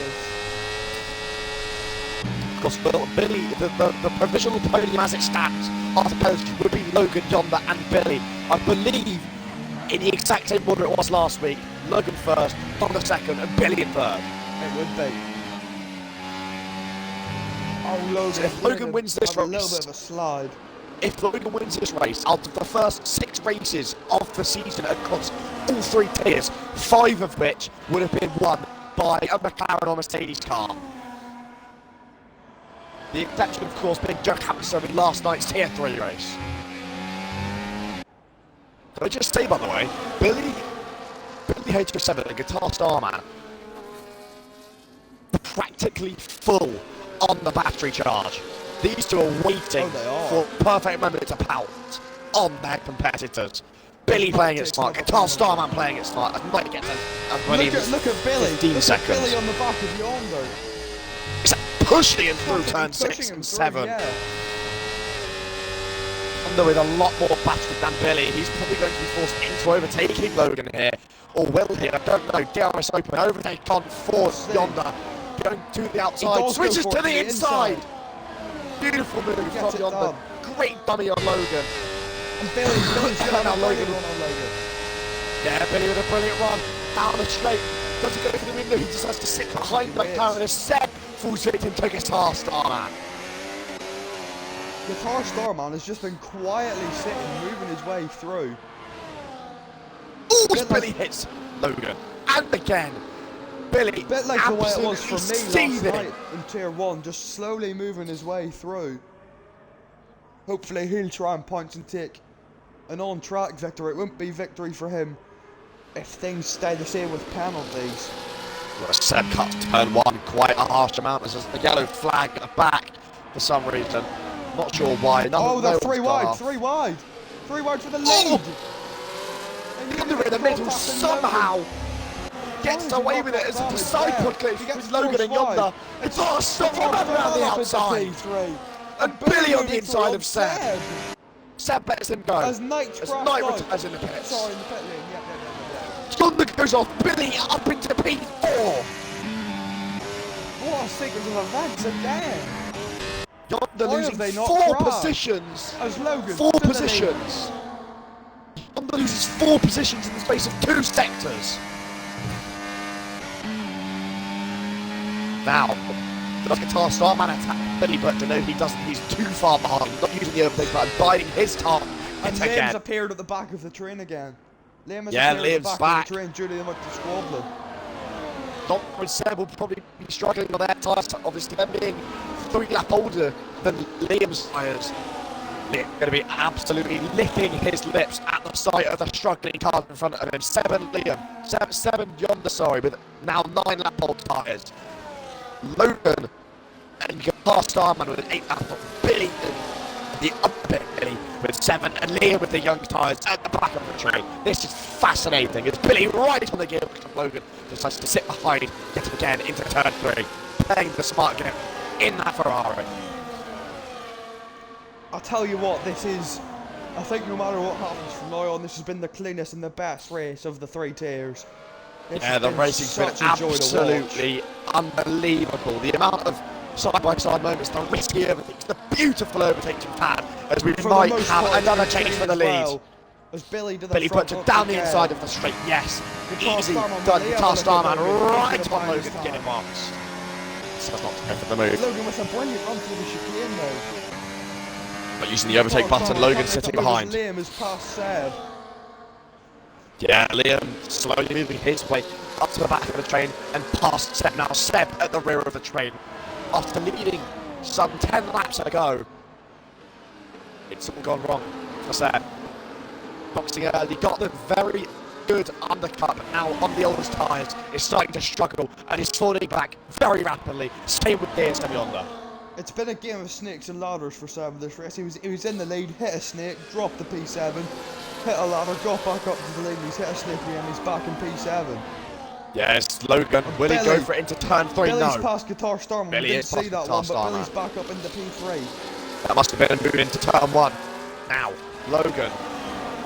Of course, Billy, the provisional podium as it stands after penalty would be Logan, Yonda and Billy. I believe in the exact same order it was last week. Logan first, Yonda second and Billy in third. It would be. Oh, Logan, so if Logan wins this race, a little bit of a slide. If Logan wins this race, out of the first 6 races of the season across all 3 tiers, 5 of which would have been won by a McLaren or Mercedes car. The exception, of course, being Joe Hamilton in last night's Tier 3 race. Can I just say, by the way, Billy H07, the Guitar Star Man, practically full on the battery charge. These two are waiting for a perfect moment to pounce on their competitors. Billy playing it smart, Guitar Starman playing it smart, and might get Look at Billy. 15 seconds. Look at Billy on the back of Yonder. He's pushing him through turn 6 and 7. Yeah. Yonder with a lot more battery than Billy. He's probably going to be forced into overtaking Logan here. Or will he? I don't know. DRS open, overtake on force. Yonder going to the outside, switches to the inside. Beautiful move from Yonder. Great dummy on Logan. And Billy's going to have a brilliant run on Logan. Yeah, Billy with a brilliant run. Down the straight. Does he go for the window? He decides to sit behind McLaren. Seb falls victim to Guitar Starman. Guitar Starman has just been quietly sitting, moving his way through. Ooh, Billy hits Logan. And again. Billy, bit like the way it was for me last seething. night in Tier 1, just slowly moving his way through. Hopefully he'll try and punch and take an on-track victory. It won't be victory for him if things stay the same with penalties. Well, Seb cuts turn 1 quite a harsh amount. There's a yellow flag at the back for some reason. Not sure why. Oh, they're 3 wide, 3 wide. 3 wide for the lead. Yonder in the middle somehow gets away with it as a disciple clip with Logan and Yonder. It's all stopped around the outside. And Billy on the inside of Seb. Seb lets him go. As Knight retires in the pits. Sorry, in the pit lane. Yeah. Yonder goes off. Billy up into P4. What a sequence of events again. Yonder losing 4 positions. As Logan 4 positions. Yonder loses 4 positions in the space of 2 sectors. Now, does Guitar Starman attack Billy, but no, he doesn't. He's too far behind. Not using the overtake button, biding his time. And Liam's appeared at the back of the train again. Liam has yeah, appeared Liam's at the back back. of the train due to the squabbling. Doctor and Seb will probably be struggling with their tyres, obviously them being 3 lap older than Liam's tyres. Liam going to be absolutely licking his lips at the sight of the struggling cars in front of him. 7 Yonder, sorry, with now 9 lap old tyres. Logan and Guitar Starman with an 8 lap old. Billy and the upper bit Billy with 7, and Liam with the young tyres at the back of the train. This is fascinating. It's Billy right on the gearbox of Logan decides to sit behind yet again into turn 3, playing the smart game in that Ferrari. I'll tell you what, this is, I think no matter what happens from now on, this has been the cleanest and the best race of the 3 tiers. Yeah, the racing's been absolutely unbelievable. The amount of side-by-side moments, the risky overtakes, the beautiful overtakes we've had, as we might have another change for the lead. As Billy puts it down the inside of the straight, yes. Easy done, Guitar Starman right on Logan to get him box. So that's not to go for the move. Logan with a brilliant run through the chicane though. But using the overtake button, Logan sitting behind. Liam has passed Seb. Yeah, Liam slowly moving his way up to the back of the train and past Seb. Now Seb at the rear of the train. After leading some 10 laps ago, it's all gone wrong for Seb. Boxing early, got the very good undercut, but now on the oldest tyres is starting to struggle and is falling back very rapidly. Same with DSM Yonder. It's been a game of snakes and ladders for Seb this race. He was in the lead, hit a snake, dropped the P7, hit a ladder, got back up to the lead, he's hit a snake again, he's back in P7. Yes, Logan, will he go for it into turn 3? Billy's no. past Guitar Starman, we didn't see that one, but Billy's back up into P3. That must have been a move into turn 1. Now, Logan.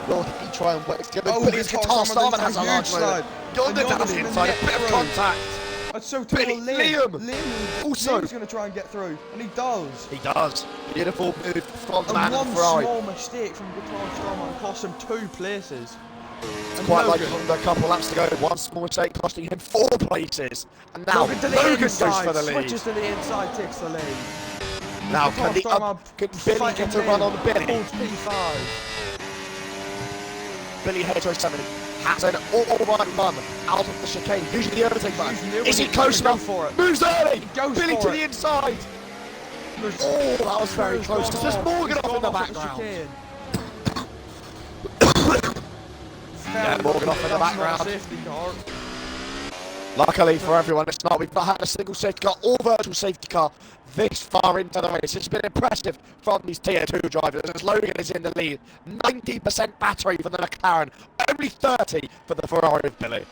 Will he try and work together? Billy's Guitar Starman has a large load. Yonder down the inside, a bit of contact. That's so tall. Liam also Liam's going to try and get through, and he does. He does. Beautiful move from the man in one Ferrari. Small mistake from Guitar Starman cost him 2 places. It's quite like a couple laps to go. One small mistake costing him 4 places. And now Logan goes for the lead. Switches to the inside, takes the lead. Now can Billy get a run on Billy? P5. Billy H07 has an all-right run out of the chicane, using the overtake button. Is he close enough for it? Moves early! Billy to the inside! Oh, that was very close. Does Morgan off in the background? Yeah, Morgan off in the That's not a background. safety car. Luckily for everyone, it's not. We've not had a single safety car or virtual safety car this far into the race. It's been impressive from these Tier 2 drivers as Logan is in the lead. 90% battery for the McLaren, only 30 for the Ferrari with Billy.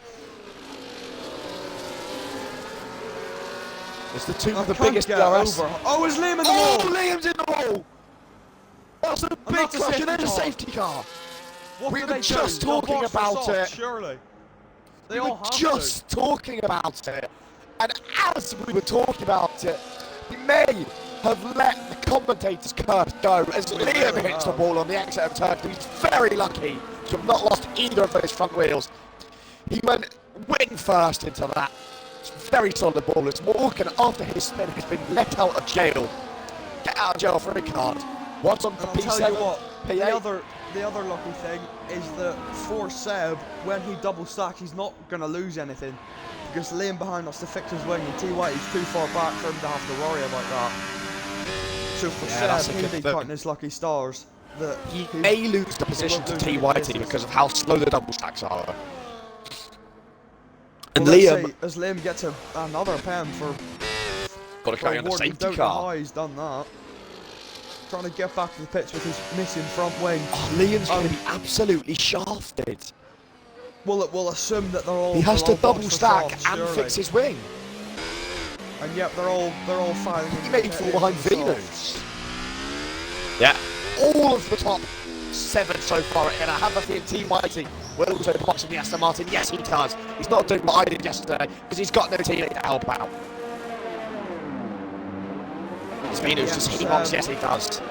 It's the two of the biggest DRS. Oh, is Liam in the Oh, wall? Liam's in the wall! That's a big crash, and there's a safety car. What We do were they just do? They'll talking box for about soft, it. Surely. They We all were have just talking about it, and as we were talking about it, we may have let the commentator's curse go as Liam really hits the have. wall on the exit of turn 2. He's very lucky to have not lost either of those front wheels. He went wing first into that. It's a very solid ball as Morgan, after his spin, has been let out of jail. Get out of jail free card. What's on for And I'll P7? tell you what, P8? the other lucky thing is that for Seb, when he double stacks, he's not going to lose anything. Because Liam behind has to fix his wing and T White is too far back for him to have to worry about that. So for Seb, he'll be cutting his lucky stars. That He may lose the position to T Whitey because of how slow the double stacks are. And well, Liam see, as Liam gets another pen for got to carry on the Ward, we safety don't know car. how he's done that. Trying to get back to the pits with his missing front wing. Oh, Liam's going to be absolutely shafted. Well, it will assume that they're all. He has to double boxed for stack softs, and surely. fix his wing. And yet they're all firing. He may fall behind Venus. Yeah, all of the top 7 so far, and I have a feeling T Whitey will also box in the Aston Martin. Yes, he does. He's not doing what I did yesterday because he's got no teammate to help out. Is Venus just he box? Yes, he does.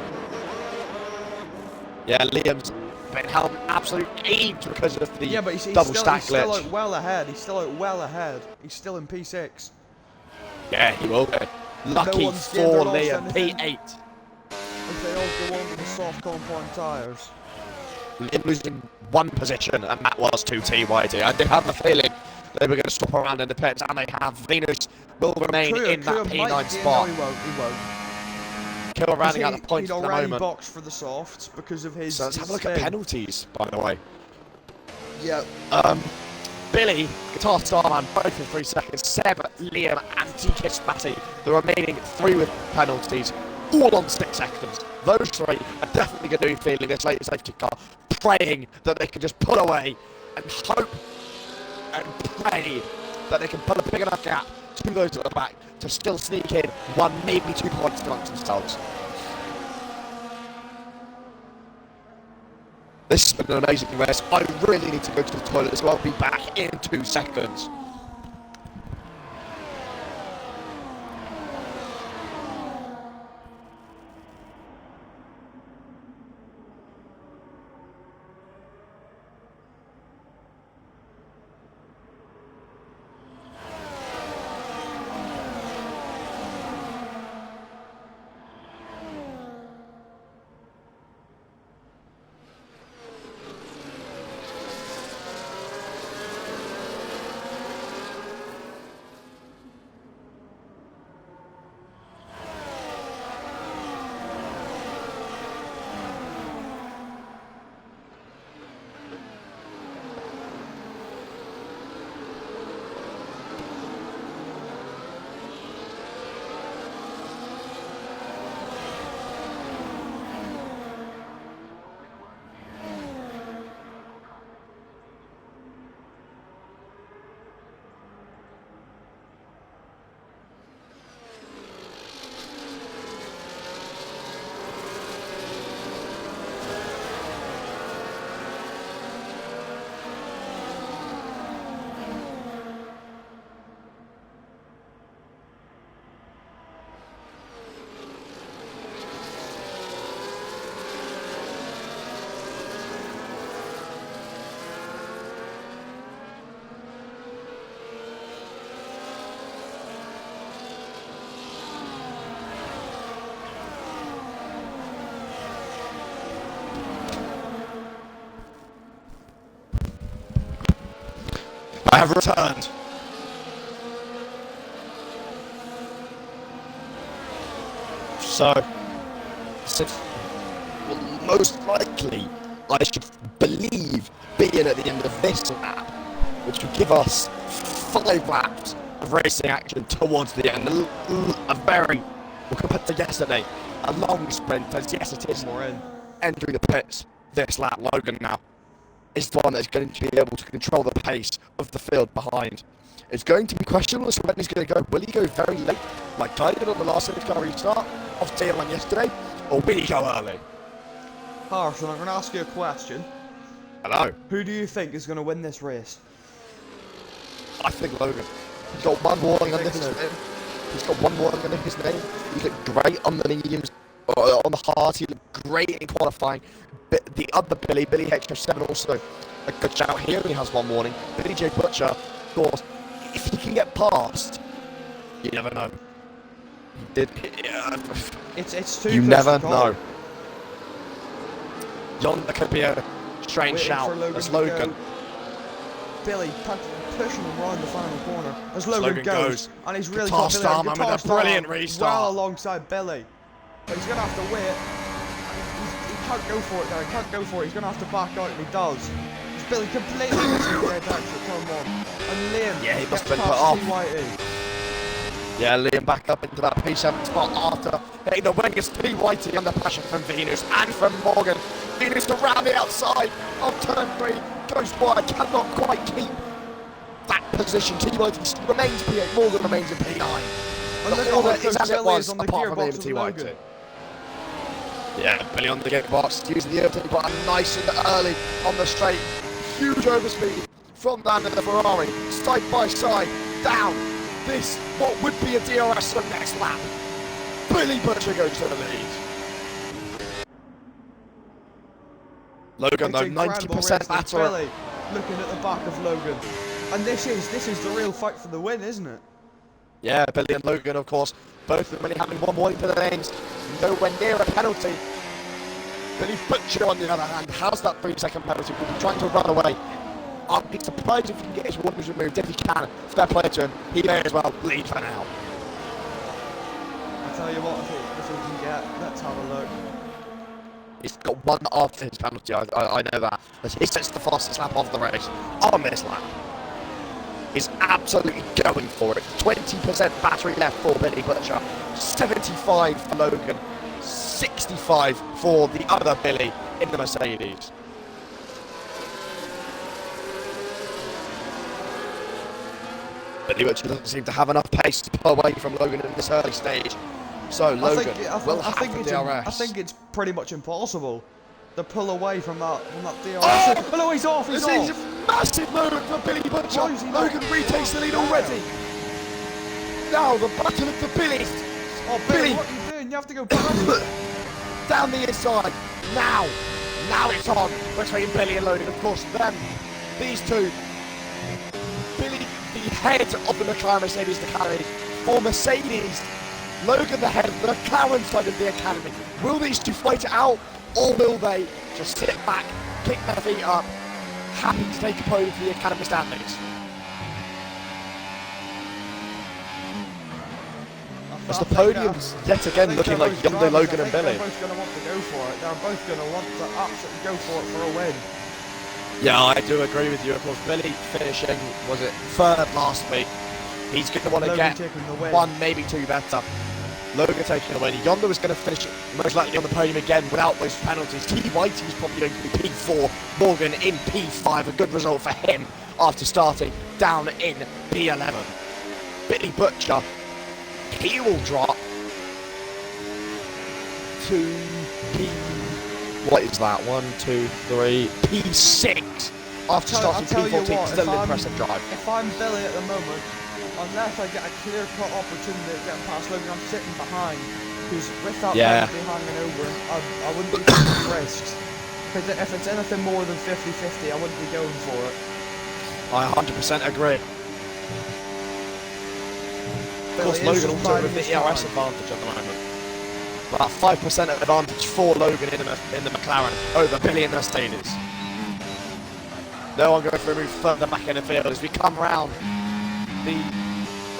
Yeah, Liam's been held absolute aids because of the but he's double still, stack he's still glitch. out well ahead. He's still out well ahead. He's still in P6. Yeah, he will be. Lucky one's gained for or lost Liam, anything. P8. If they all go on with the soft compound tyres. Liam losing 1 position, and that was to T Whitey. I did have a feeling they were going to stop around in the pits, and they have. Venus will remain in that P9 spot. No, he won't. Kill rounding out the points he'd for the already moment. boxed for the softs because of his. So let's have a look at spin. penalties, by the way. Yeah. Billy, Guitar Starman, both in 3 seconds. Seb, Liam, and TK Spatty, the remaining 3 with penalties, all on 6 seconds. Those 3 are definitely going to be feeling this late safety car, praying that they can just pull away and hope and pray that they can put a big enough gap to those at the back to still sneak in 1, maybe 2 points amongst themselves. This has been an amazing race. I really need to go to the toilet as well. I'll be back in 2 seconds. I have returned. So, well, most likely, I should believe being at the end of this lap, which would give us 5 laps of racing action towards the end. A very, well, compared to yesterday, a long sprint, as yes it is, More in. entering the pits this lap. Logan now is the one that's going to be able to control the pace of the field behind. It's going to be questionable as to when he's going to go. Will he go very late, like Ty did on the last car restart of T1 yesterday, or will he go early? Harrison, I'm going to ask you a question. Hello. Who do you think is going to win this race? I think Logan. He's got one warning under his so? name. He's got one warning under his name. He looked great on the mediums, on the hard. He looked great in qualifying. But the other Billy HF7 also a good shout. He only has one warning. Billy J Butcher, of course, if he can get past, you never know. He did. It's too You close never to call. know. Yonder could be a strange Waiting shout for Logan as to Logan. go. Billy pushing him round the final corner as Logan goes, and he's really Guitar got Billy Starman with a Guitar Starman brilliant restart. well alongside Billy. But he's going to have to wait. He can't go for it there. He can't go for it. He's going to have to back out, and he does. Billy completely missing the edge exit turn 1. And Liam Yeah, he must gets have been put past off. TYT. Yeah, Liam back up into that P7 spot after hitting the wingers. TYT under pressure from Venus and from Morgan. Venus around the outside of turn 3. Goes wide, cannot quite keep that position. TYT remains P8, Morgan remains in P9. And look The at order how is close as it Billy was, is on the apart from gearbox Liam of and Logan. TYT. Yeah, Billy on the gearbox, using the overtake button nice and early on the straight. Huge overspeed from Landon the Ferrari, side by side, down this, what would be a DRS for the next lap. Billy Butcher goes to the lead. Logan though, 90% battery. Billy looking at the back of Logan. And this is the real fight for the win, isn't it? Yeah, Billy and Logan, of course, both of them only having one warning for the names. Nowhere near a penalty. Billy Butcher, on the other hand, has that 3-second penalty. Will be trying to run away. I'd be surprised if he can get his warnings removed. If he can, fair play to him. He may as well lead for now. I tell you what, if he can get, let's have a look. He's got one after his penalty, I know that. But he sets the fastest lap of the race on this lap. He's absolutely going for it. 20% battery left for Billy Butcher, 75 for Logan, 65 for the other Billy in the Mercedes. Billy Butcher doesn't seem to have enough pace to pull away from Logan in this early stage. So Logan will have the DRS. I think it's pretty much impossible to pull away from that DRS. Oh no, he's off. He's This is off. a massive moment for Billy Butcher. Why is he not? Logan retakes the lead already. Now the battle of the Billies. Oh, Billy, what are you doing? You have to go past. Down the inside. Now it's on between Billy and Logan. Of course, then these two. Billy, the head of the McLaren Mercedes Academy. For Mercedes, Logan, the head of the McLaren side of the academy. Will these two fight it out, or will they just sit back, kick their feet up, happy to take a podium for the academy standings? As the podium's yet again looking like Hyundai, Logan and Billy. They're both going to want to go for it. They're both going to want to absolutely go for it for a win. Yeah, I do agree with you. Of course, Billy finishing, was it third last week? He's going to want to Logan get taking the win. one, maybe two better. Logan taking the win. Yonder was going to finish most likely on the podium again without those penalties. TYT's probably going to be P4, Morgan in P5. A good result for him after starting down in P11. Billy Butcher, he will drop to P... What is that? 1, 2, 3... P6 after starting P14. Still an impressive drive. If I'm Billy at the moment, unless I get a clear-cut opportunity of getting past Logan, I'm sitting behind. Because with that penalty hanging over him, I wouldn't be taking risks. If it's anything more than 50-50, I wouldn't be going for it. I 100% agree. Of course, Billy is Logan just also biding with his the ERS time. advantage at the moment. About 5% advantage for Logan in the McLaren over Billy in the Mercedes. No one going for a move further back in the field as we come round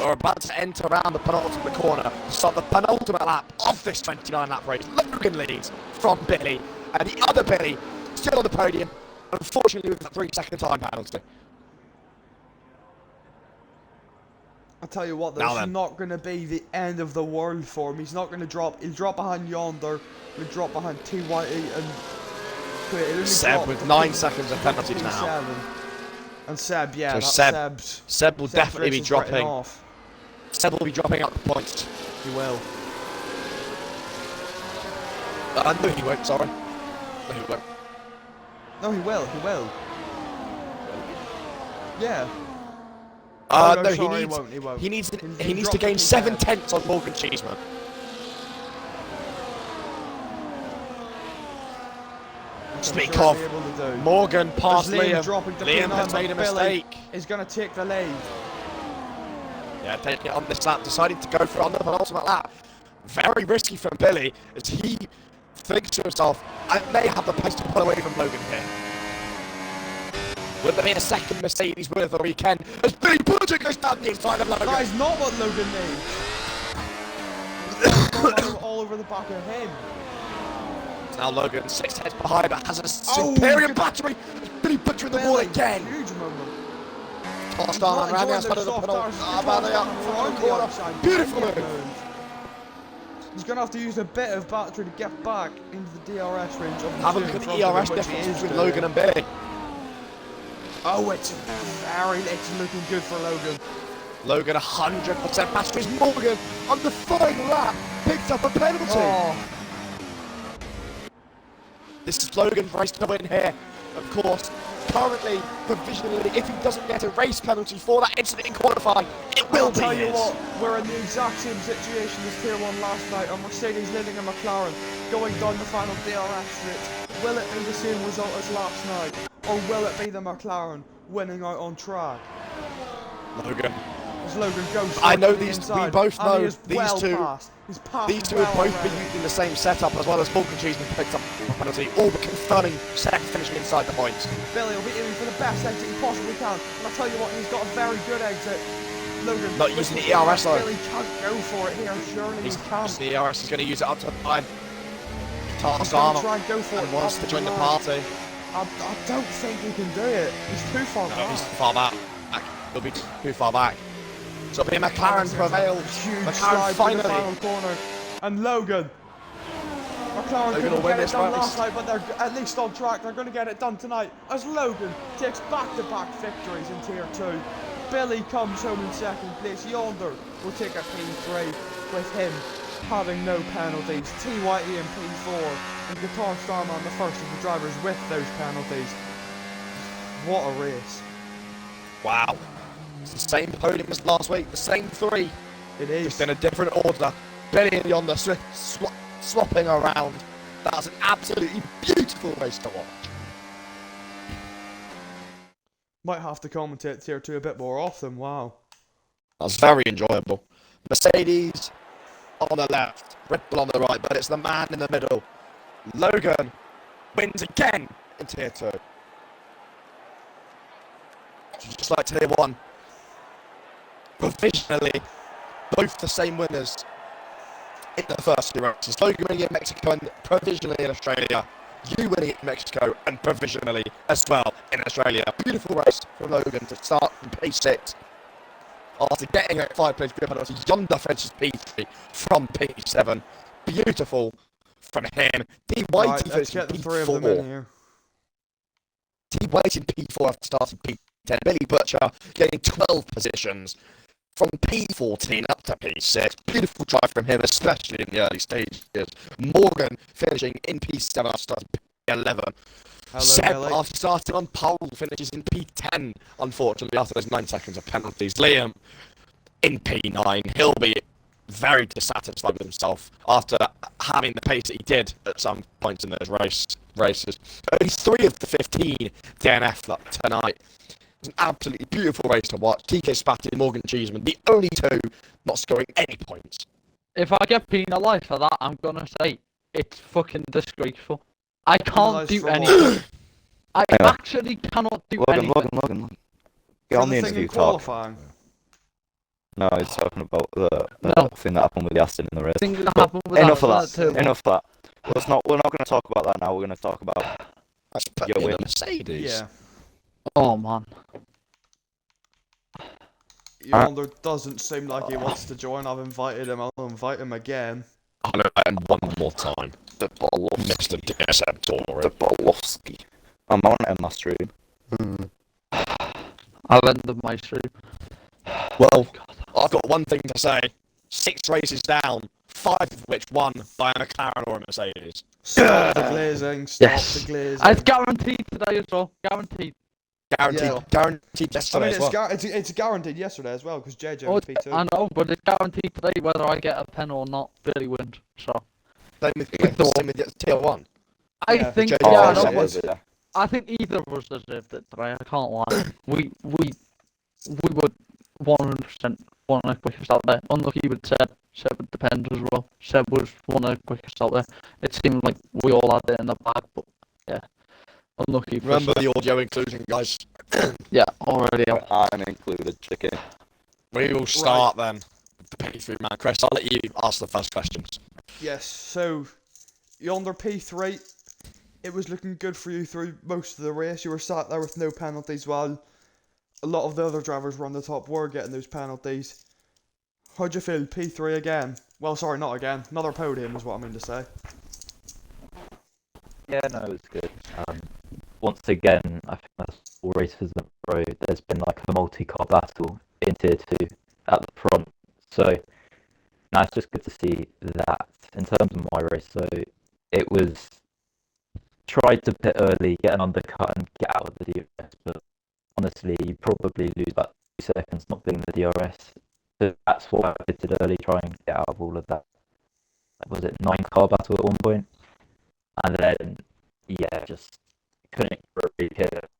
or about to enter around the penultimate corner to start the penultimate lap of this 29 lap race. Logan leads from Billy, and the other Billy still on the podium, Unfortunately, with the 3-second time penalty. I'll tell you what, there's not going to be the end of the world for him. He's not going to drop. He'll drop behind Yonder. He'll drop behind TYE and Seb with 9 seconds of penalties now. And Seb, yeah, so Seb will definitely be dropping. Seb will be dropping out the points. He will. No, he won't. Sorry. No, he won't. No, he will. He will. Yeah. No, sorry, he needs to gain 7 tenths on Morgan Cheeseman. Speak of, Morgan passed Liam. Liam has made a mistake. He's going to take the lead. Yeah, taking it on this lap, deciding to go for on the penultimate lap. Very risky from Billy, as he thinks to himself, I may have the pace to pull away from Logan here. Would there be a second Mercedes win of the weekend as Billy Butcher goes down the inside of Logan? That is not what Logan needs. All over the back of him. Now Logan 6 heads behind, but has a superior battery. Billy Butcher in the wall again. Huge moment. Starman around the outside of the corner. Beautiful move. He's going to have to use a bit of battery to get back into the DRS range. Have a look at the ERS difference between Logan and Billy. Oh, it's looking good for Logan. Logan 100% batteries. Morgan on the final lap picks up a penalty. Oh. This is Logan's race to win here. Of course, currently, provisionally, if he doesn't get a race penalty for that incident in qualifying, it will be his. I'll tell you what, we're in the exact same situation as Tier 1 last night. A Mercedes leading a McLaren going down the final DRS straight. Will it be the same result as last night? Or will it be the McLaren winning out on track? Logan. As Logan goes I know these. Inside, we both know these two. These two would both be using the same setup, as well as Morgan Cheeseman picked up a penalty, all but confirming Seb finishing inside the points. Billy will be aiming for the best exit he possibly can, and I tell you what, he's got a very good exit. Logan not using the ERS though. Billy can't go for it here. Surely he can. The ERS is going to use it up to the line. He's going to try and go for it. Wants to join the party. I don't think he can do it. He's too far back. He's far back. He'll be too far back. So it'll be McLaren prevails. McLaren finally. The final corner. And Logan. McLaren couldn't get it done last night, but they're at least on track. They're going to get it done tonight. As Logan takes back-to-back victories in Tier 2. Billy comes home in second place. Yonder will take a P3 with him having no penalties. TYE in P4. And Guitar Starman, the first of the drivers with those penalties. What a race. Wow. It's the same podium as last week, the same 3. It is. Just in a different order. Billy and Yonder swapping around. That's an absolutely beautiful race to watch. Might have to commentate Tier 2 a bit more often, wow. That's very enjoyable. Mercedes on the left, Red Bull on the right, but it's the man in the middle. Logan wins again in Tier 2. Just like Tier 1. Provisionally, both the same winners in the first 2 races. Logan winning in Mexico and provisionally in Australia. You winning in Mexico and provisionally as well in Australia. Beautiful race from Logan to start from P6. After getting a 5-place grid penalty, Yonder finishes P3 from P7. Beautiful from him. T White finishes P4. T White in P4 after starting P10. Billy Butcher getting 12 positions from P14 up to P6. Beautiful drive from him, especially in the early stages. Morgan finishing in P7 after starting P11. Seb, after starting on pole, finishes in P10, unfortunately, after those 9 seconds of penalties. Liam in P9. He'll be very dissatisfied with himself after having the pace that he did at some points in those races. Only 3 of the 15 DNF tonight. It was an absolutely beautiful race to watch. TK Spatty and Morgan Cheeseman, the only 2 not scoring any points. If I get penalised for that, I'm gonna say it's fucking disgraceful. I can't do anything. I actually cannot do anything. Logan. Get on the interview talk. No, he's talking about the thing that happened with the Aston in the race. Enough of that. Enough of that. We're not going to talk about that now. We're going to talk about That's put in a Mercedes. Yeah. Oh man. Yonder doesn't seem like he wants to join. I've invited him. I'll invite him again. I'll invite him one more time. The Mr. DSM Tour. The Bolowski. I'm on it in my stream. I've ended my stream. Well, I've got one thing to say. 6 races down, 5 of which won by a McLaren or a Mercedes. Stop the glazing. Stop the glazing. It's guaranteed today as well. Guaranteed. Guaranteed yesterday I mean, as well. it's guaranteed yesterday as well because JJ Oh, was P2. I know, but it's guaranteed today whether I get a pen or not. Billy wins. So. Same with Tier 1. I think. JJ Yeah, I know, was. but I think either of us deserved it today. I can't lie. We would 100% one of the quickest out there. Unlucky with Seb. Seb would depend as well. Seb was one of the quickest out there. It seemed like we all had it in the bag, but yeah. Unlucky. Remember the audio inclusion, guys. Yeah, already. I'm included, chicken. We will start then with the P3 man. Chris, I'll let you ask the first questions. Yes, so Yonder P3, it was looking good for you through most of the race. You were sat there with no penalties while a lot of the other drivers were on the top were getting those penalties. How'd you feel? P3 again? Well, sorry, not again. Another podium is what I mean to say. Yeah, no, it was good. Once again, I think that's all races in a row. There's been like a multi-car battle in Tier 2 at the front. So, now it's just good to see that in terms of my race. So, it was tried to pit early, get an undercut and get out of the DRS. But honestly, you probably lose about 2 seconds not being the DRS. So that's what I pitted early, try and get out of all of that. Was it 9-car battle at one point? And then, yeah, just couldn't really hit it.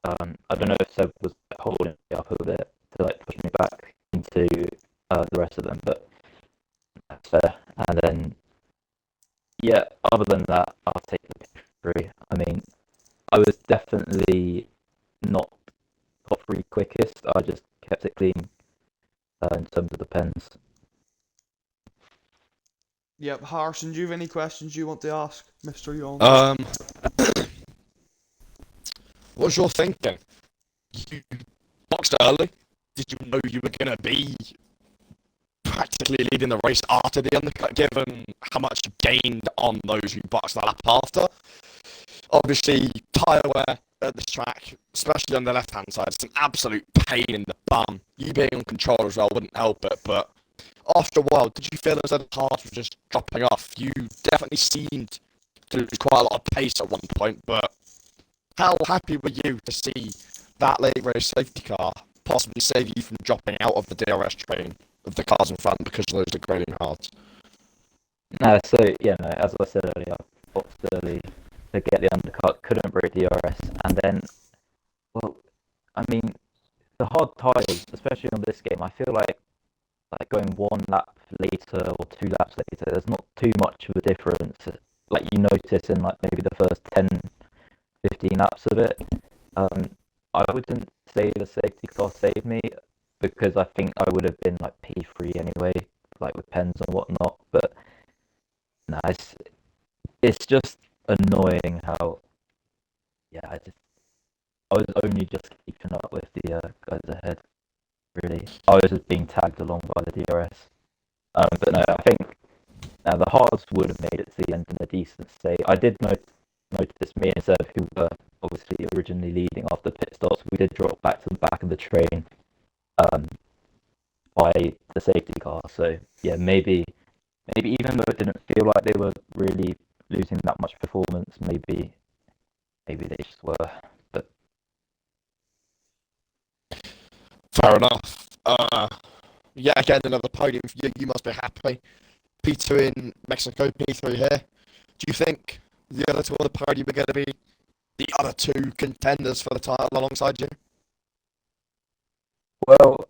I don't know if Seb was holding me up a bit to like push me back into the rest of them, but that's fair. And then, yeah, other than that, I'll take the P3. I mean, I was definitely not top 3 quickest. I just kept it clean in terms of the pens. Yep, Harrison, do you have any questions you want to ask Mr. Yonder? What's your thinking? You boxed early. Did you know you were going to be practically leading the race after the undercut, given how much you gained on those who boxed the lap after? Obviously, tyre wear at this track, especially on the left-hand side, it's an absolute pain in the bum. You being on control as well wouldn't help it, but after a while, did you feel as though the cars were just dropping off? You definitely seemed to lose quite a lot of pace at one point, but how happy were you to see that late race safety car possibly save you from dropping out of the DRS train of the cars in front because of those degrading hards? No, so, yeah, no, as I said earlier, I boxed early to get the undercut, couldn't break DRS, and then, well, I mean, the hard tyres, especially on this game, I feel like going 1 lap later or 2 laps later, there's not too much of a difference. Like you notice in like maybe the first 10, 15 laps of it. I wouldn't say the safety car saved me because I think I would have been like P3 anyway, like with pens and whatnot. But no, it's just annoying how I was only just keeping up with the guys ahead. Really, I was just being tagged along by the DRS. But no, I think the hards would have made it to the end in a decent state. I did notice me and Seb, who were obviously originally leading after pit stops, we did drop back to the back of the train by the safety car. So yeah, maybe even though it didn't feel like they were really losing that much performance, maybe they just were. But fair enough. Yeah, again, another podium for you. You must be happy. P2 in Mexico, P3 here. Do you think the other two on the podium are going to be the other 2 contenders for the title alongside you? Well,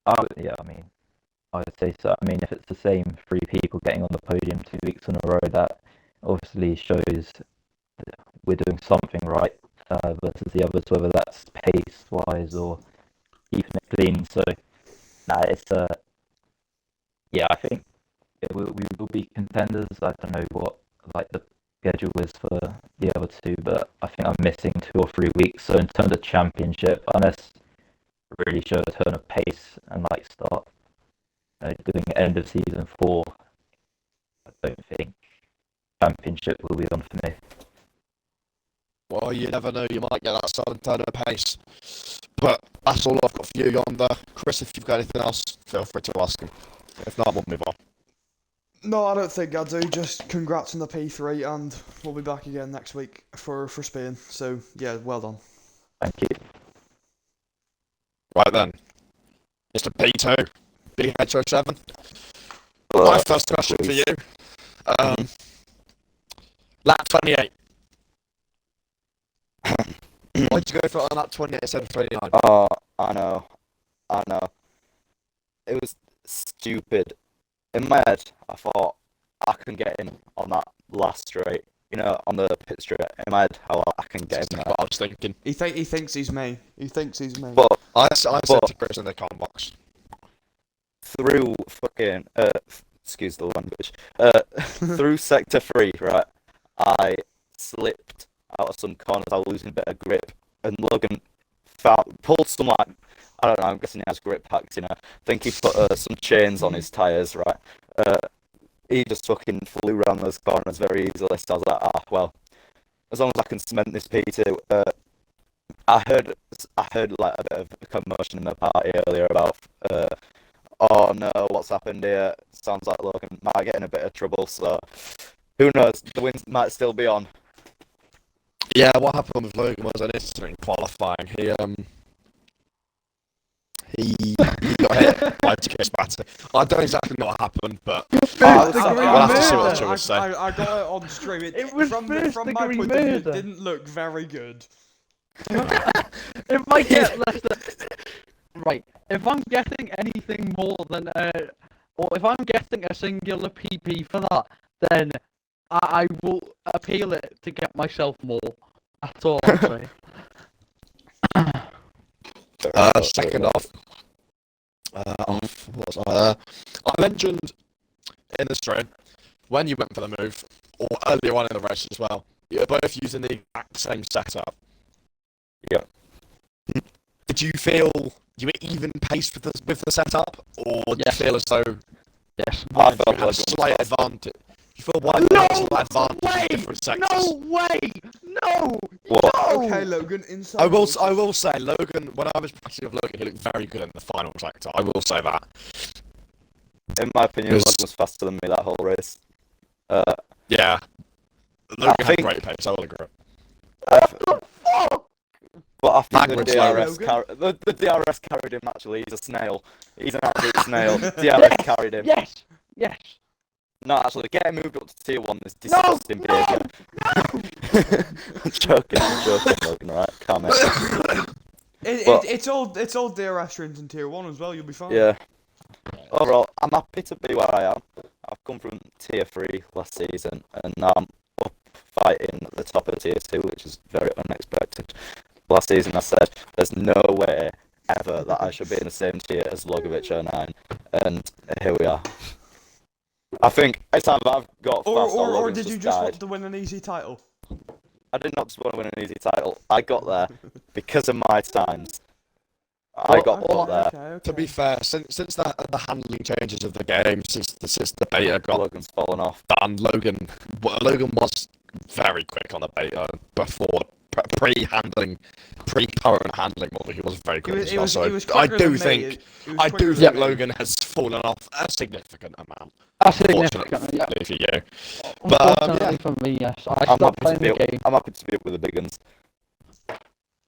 I would say so. I mean, if it's the same 3 people getting on the podium 2 weeks in a row, that obviously shows that we're doing something right versus the others, whether that's pace-wise or keeping it clean. So, it's I think we will be contenders. I don't know what like the schedule is for the other two, but I think I'm missing 2 or 3 weeks. So in terms of championship, unless I really show a turn of pace and like start doing end of season 4, I don't think championship will be on for me. Well, you never know, you might get that sudden turn of pace. But that's all I've got for you yonder. Chris, if you've got anything else, feel free to ask him. If not, we'll move on. No, I don't think I do. Just congrats on the P3, and we'll be back again next week for Spain. So, yeah, well done. Thank you. Right then, Mr. P2, BH07. My first question for you. Lap 28. Why'd you go for it on lap 28 instead of 29? Oh, I know. It was stupid. In my head, I thought I can get in on that last straight. You know, on the pit straight. In my head, how I can get in That's there. what I was thinking. He thinks he's me. He thinks he's me. But I said to Chris in the comment box. through fucking excuse the language. Through sector 3, right? I slipped out of some corners. I was losing a bit of grip, and Logan pulled some like, I don't know. I'm guessing he has grip packs. You know, I think he put some chains on his tires, right? He just fucking flew around those corners very easily. So I was like, well, as long as I can cement this P2. I heard like a bit of a commotion in the party earlier about oh no, what's happened here? Sounds like Logan might get in a bit of trouble, so who knows? The wins might still be on. Yeah, what happened with Logan was an incident in qualifying. He got hit by Ticket's battery. I don't exactly know what happened, but we'll have to see what the judges say. I got it on stream. It was from first my point degree of view, it murder. didn't look very good. If I get less than... Right, if I'm getting anything more than or if I'm getting a singular PP for that, then I will appeal it to get myself more. That's all I'm saying. Second off, I mentioned in the stream when you went for the move, or earlier on in the race as well, you were both using the exact same setup. Yeah. Did you feel you were even paced with the setup, or did Yes. you feel as though Yes. I you felt had a like slight advantage? You feel one No slight advantage way! in different sectors? No way! No! What? No! Okay, Logan, inside. I will say, Logan, when I was practicing with Logan, he looked very good in the final sector. I will say that. In my opinion, Yes. Logan was faster than me that whole race. Yeah. Logan had think- great pace, I will agree. But I think Backwards, the DRS carried him. Actually, he's a snail. He's an absolute snail. DRS carried him. Yes! Yes! No, actually, getting moved up to tier 1 is disgusting behaviour. I'm joking, Logan. Right, calm it. It's all DRS streams in tier 1 as well. You'll be fine. Yeah. Overall, I'm happy to be where I am. I've come from tier 3 last season, and now I'm up fighting at the top of tier 2, which is very unexpected. Last season, I said there's no way ever that I should be in the same tier as Logovic 09, and here we are. I think it's either I've got fast Or did you just died. want to win an easy title? I did not just want to win an easy title. I got there because of my times. I got up there. Okay. To be fair, since the handling changes of the game, since the beta got Logan's fallen off. done, Logan was very quick on the beta before pre-current handling model. He was very quick as well. So I do think Logan has fallen off a significant amount. That's significant, yeah. Unfortunately for you. But Unfortunately for me, yes. I I'm stopped happy, playing the game. I'm happy to be up with the big guns.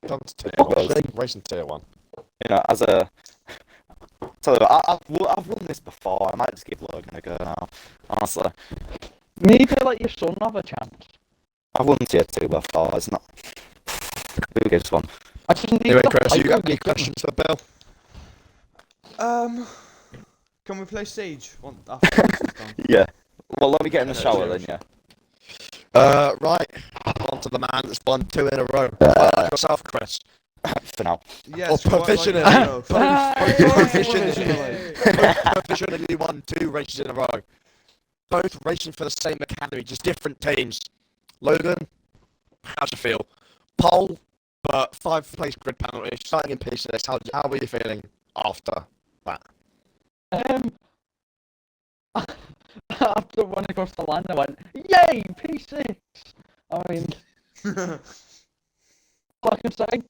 come to tier Fuck's one, sake. racing tier 1. You know, as a... Tell you what, I've won this before. I might just give Logan a go now. Honestly. Need to let your son have a chance. I've won tier 2 before. It's not... Who gives one? I just need Anyway, to Chris, you hype got him. any questions for Bill? Can we play Siege? After this is done? Yeah. Well, let me get in the shower then, yeah. Right. On to the man that's won 2 in a row. Like yourself, Chris. For now. Yes. Or quite like provisionally. yourself. Provisionally won 2 races in a row. Both racing for the same academy, just different teams. Logan, how'd you feel? Pole, but 5th place grid penalty, starting in P6. How were you feeling after that? Um, after when I crossed the line, I went, "Yay, P6!" I mean, all I can say,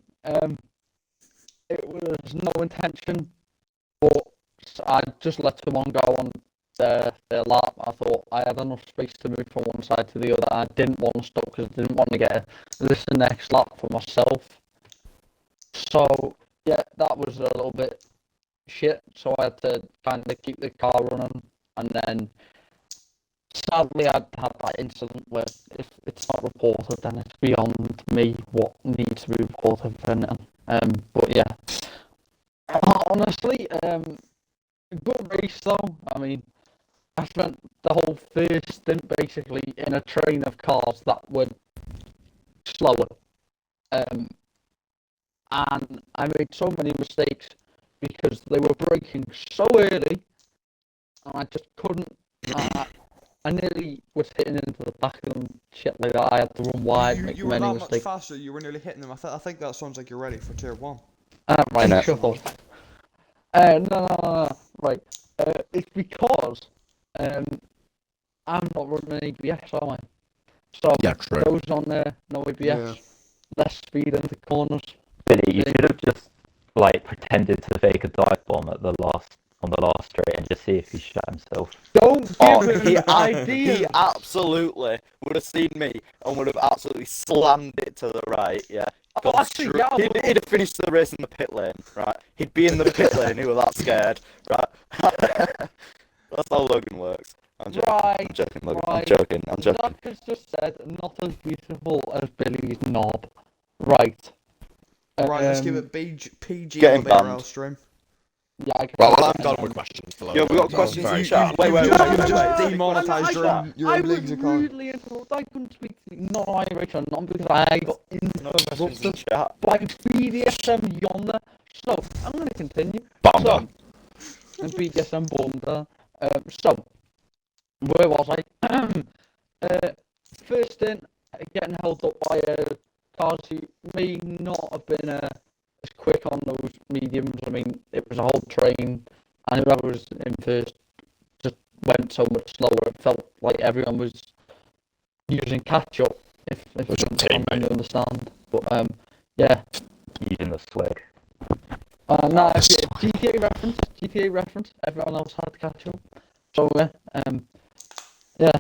it was no intention, but I just let someone go on their lap. I thought I had enough space to move from one side to the other. I didn't want to stop because I didn't want to get this the next lap for myself. So yeah, that was a little bit shit. So I had to kind of keep the car running, and then sadly I had that incident where if it's not reported, then it's beyond me what needs to be reported for anything. But yeah, honestly, good race though. I mean, I spent the whole first stint basically in a train of cars that were slower. And I made so many mistakes because they were braking so early, and I just couldn't. I nearly was hitting into the back of them, shit like that. I had to run wide, make you were many that much mistakes. faster. You were nearly hitting them. I think that sounds like you're ready for tier 1. Right, No. shut up. No. Right. It's because I'm not running ABS, am I? So Yeah, true. those on there, no ABS, Yeah. less speed into corners. Billy, you should have just like pretended to fake a dive bomb at the last straight and just see if he shot himself. Don't Oh, give he him ideas. He absolutely would have seen me and would have absolutely slammed it to the right, yeah. Oh, actually, yeah, He'd have finished the race in the pit lane, right? He'd be in the pit lane, he was that scared, right? That's how Logan works. I'm joking, Right, I'm joking, Logan, right. I'm joking. Zach has just said, not as beautiful as Billy's knob. Right. Right, let's give it PG Get on him the BRL banned. stream. Yeah, I can Well, see I'm that, done with questions for Yeah, Logan. we got That was questions very in chat. short. Wait, You've just wait. demonetised your I own was league's account. rudely interrupted. I couldn't speak to you, not my Rachel, not because I got No questions in interrupted chat. by BDSM yonder. So, I'm going to continue. Bummer. So, and BDSM bummer. So, where was I? First in, getting held up by cars who may not have been as quick on those mediums. I mean, it was a whole train, and whoever was in first just went so much slower. It felt like everyone was using catch up. If Was your you teammate? understand, but yeah. Using the swag. No, GTA reference. Everyone else had to catch up. So yeah,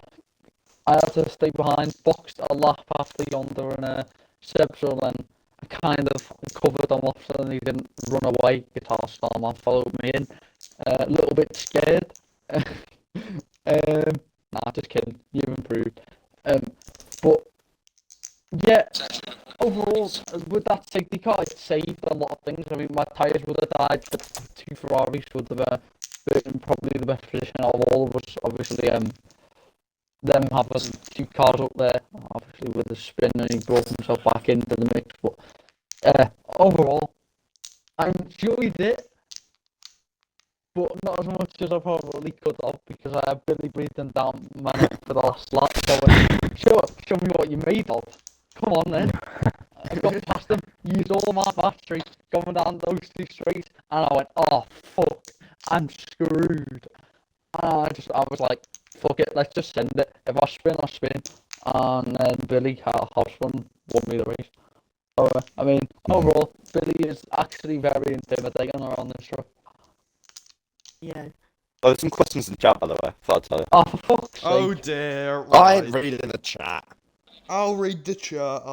I had to stay behind, boxed a lap after yonder, and Seb's then kind of covered him off so he didn't run away. Guitar Starman followed me in, a little bit scared. Nah, just kidding. You've improved. But yeah, overall, with that safety car, it saved a lot of things. I mean, my tyres would have died, but 2 Ferraris would have been in probably the best position of all of us. Obviously, them having 2 cars up there, obviously with the spin, and he brought himself back into the mix. But overall, I enjoyed it, but not as much as I probably could have, because I had Billy breathing down my neck for the last lap. So, show me what you're made of. Come on then. I got past him, used all my battery, going down those 2 straights, and I went, oh fuck, I'm screwed. And I was like, fuck it, let's just send it. If I spin, I spin. And then Billy Hobson won me the race. So, I mean, overall, Billy is actually very intimidating around this track. Yeah. Oh, there's some questions in chat, by the way. Thought I'd tell you. Oh, for fuck's sake. Oh dear. I Right. read it in the chat. I'll read the chat.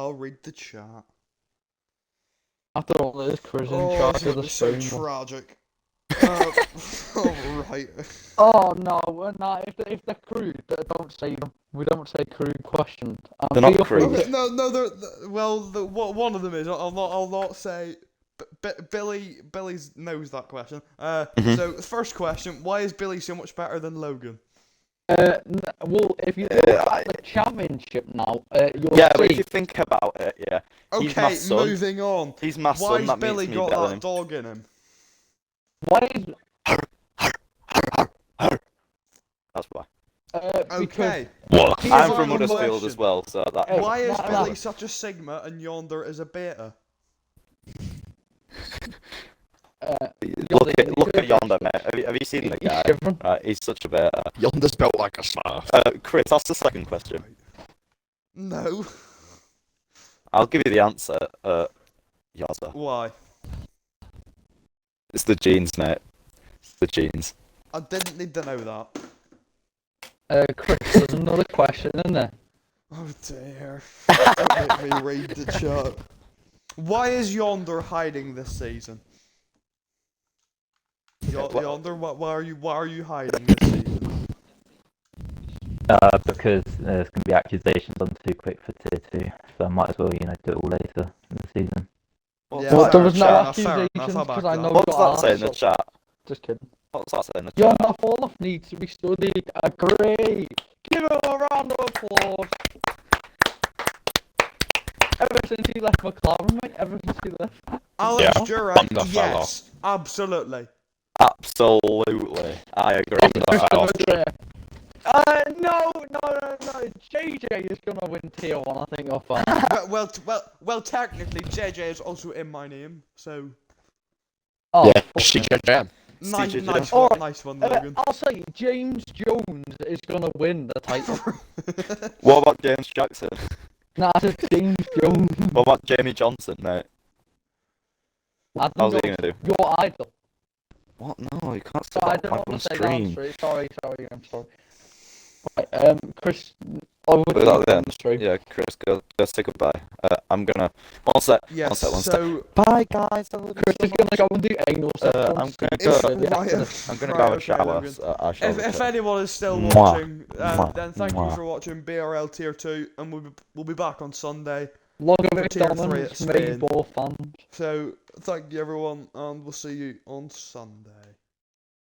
After all this, Chris in Oh, charge it's of gonna the be so stream. tragic. Alright. Oh no, if they're crude, don't say them. We don't say crude questions. They're not feel free crude. to- Okay, no, one of them is. I'll not say. Billy's knows that question. So the first question: why is Billy so much better than Logan? Well, if you look at the championship now, you'll Yeah, but if see. you think about it, yeah. He's my Okay, son. moving on. He's my son, Why's that Billy makes me got better than that him. dog in him? Why is That's why. because Okay, What? Here's I'm my from one Huddersfield as question. well, so that. Hey, Why is no, Billy no. such a Sigma and Yonder is a Beta? Look at Yonder, mate. Have you seen the He's guy? shivering. Right, he's such a beta. Yonder's built like a smurf. Chris, that's the second question. No. I'll give you the answer. Yonder. Why? It's the genes, mate. It's the genes. I didn't need to know that. Chris, there's another question in there. Oh dear. Don't make me read the chat. Why is Yonder hiding this season? Yonder, why are you hiding this season? Because there's going to be accusations on Too Quick for Tier 2, so I might as well, do it all later in the season. Yeah, Well, fair there was no enough, fair enough, accusations I because back I that. know What you does that say in the are. chat? Just kidding. What does that say in the chat? Yonder Falloff needs to be studied. Agree. Give him a round of applause. Ever since he left McLaren, mate. Ever since he left. Alex Yeah, Jurek, Thunder fell yes, absolutely. Absolutely, I agree. No. JJ is gonna win Tier 1, I think, off Well, technically, JJ is also in my name, so Oh, Yeah, fuck she me. can jam. nice, CJ. nice Alright, one, nice one, Logan. I'll say James Jones is gonna win the title. What about James Jackson? Nah, I said James Jones. What about Jamie Johnson, mate? Adam How's he Jones, gonna do? your idol. What? No, you can't say So I that don't on want my to say that on stream. stream. Sorry, I'm sorry. Right, Chris, I would Put that leave there. on the stream. Yeah, Chris, go say goodbye. I'm gonna. One sec. Yes, One sec. so Bye, guys. Chris is gonna go and do anal sex on I'm Steve. gonna go. Really Right, accident. I'm gonna right, go have a okay, shower. Logan. So I shall If return. anyone is still Mwah. watching, Mwah. then thank you Mwah. for watching BRL Tier 2, and we'll be back on Sunday. Logovic Tier 3 dominance, at me, Spain. ball fans. So, thank you everyone, and we'll see you on Sunday.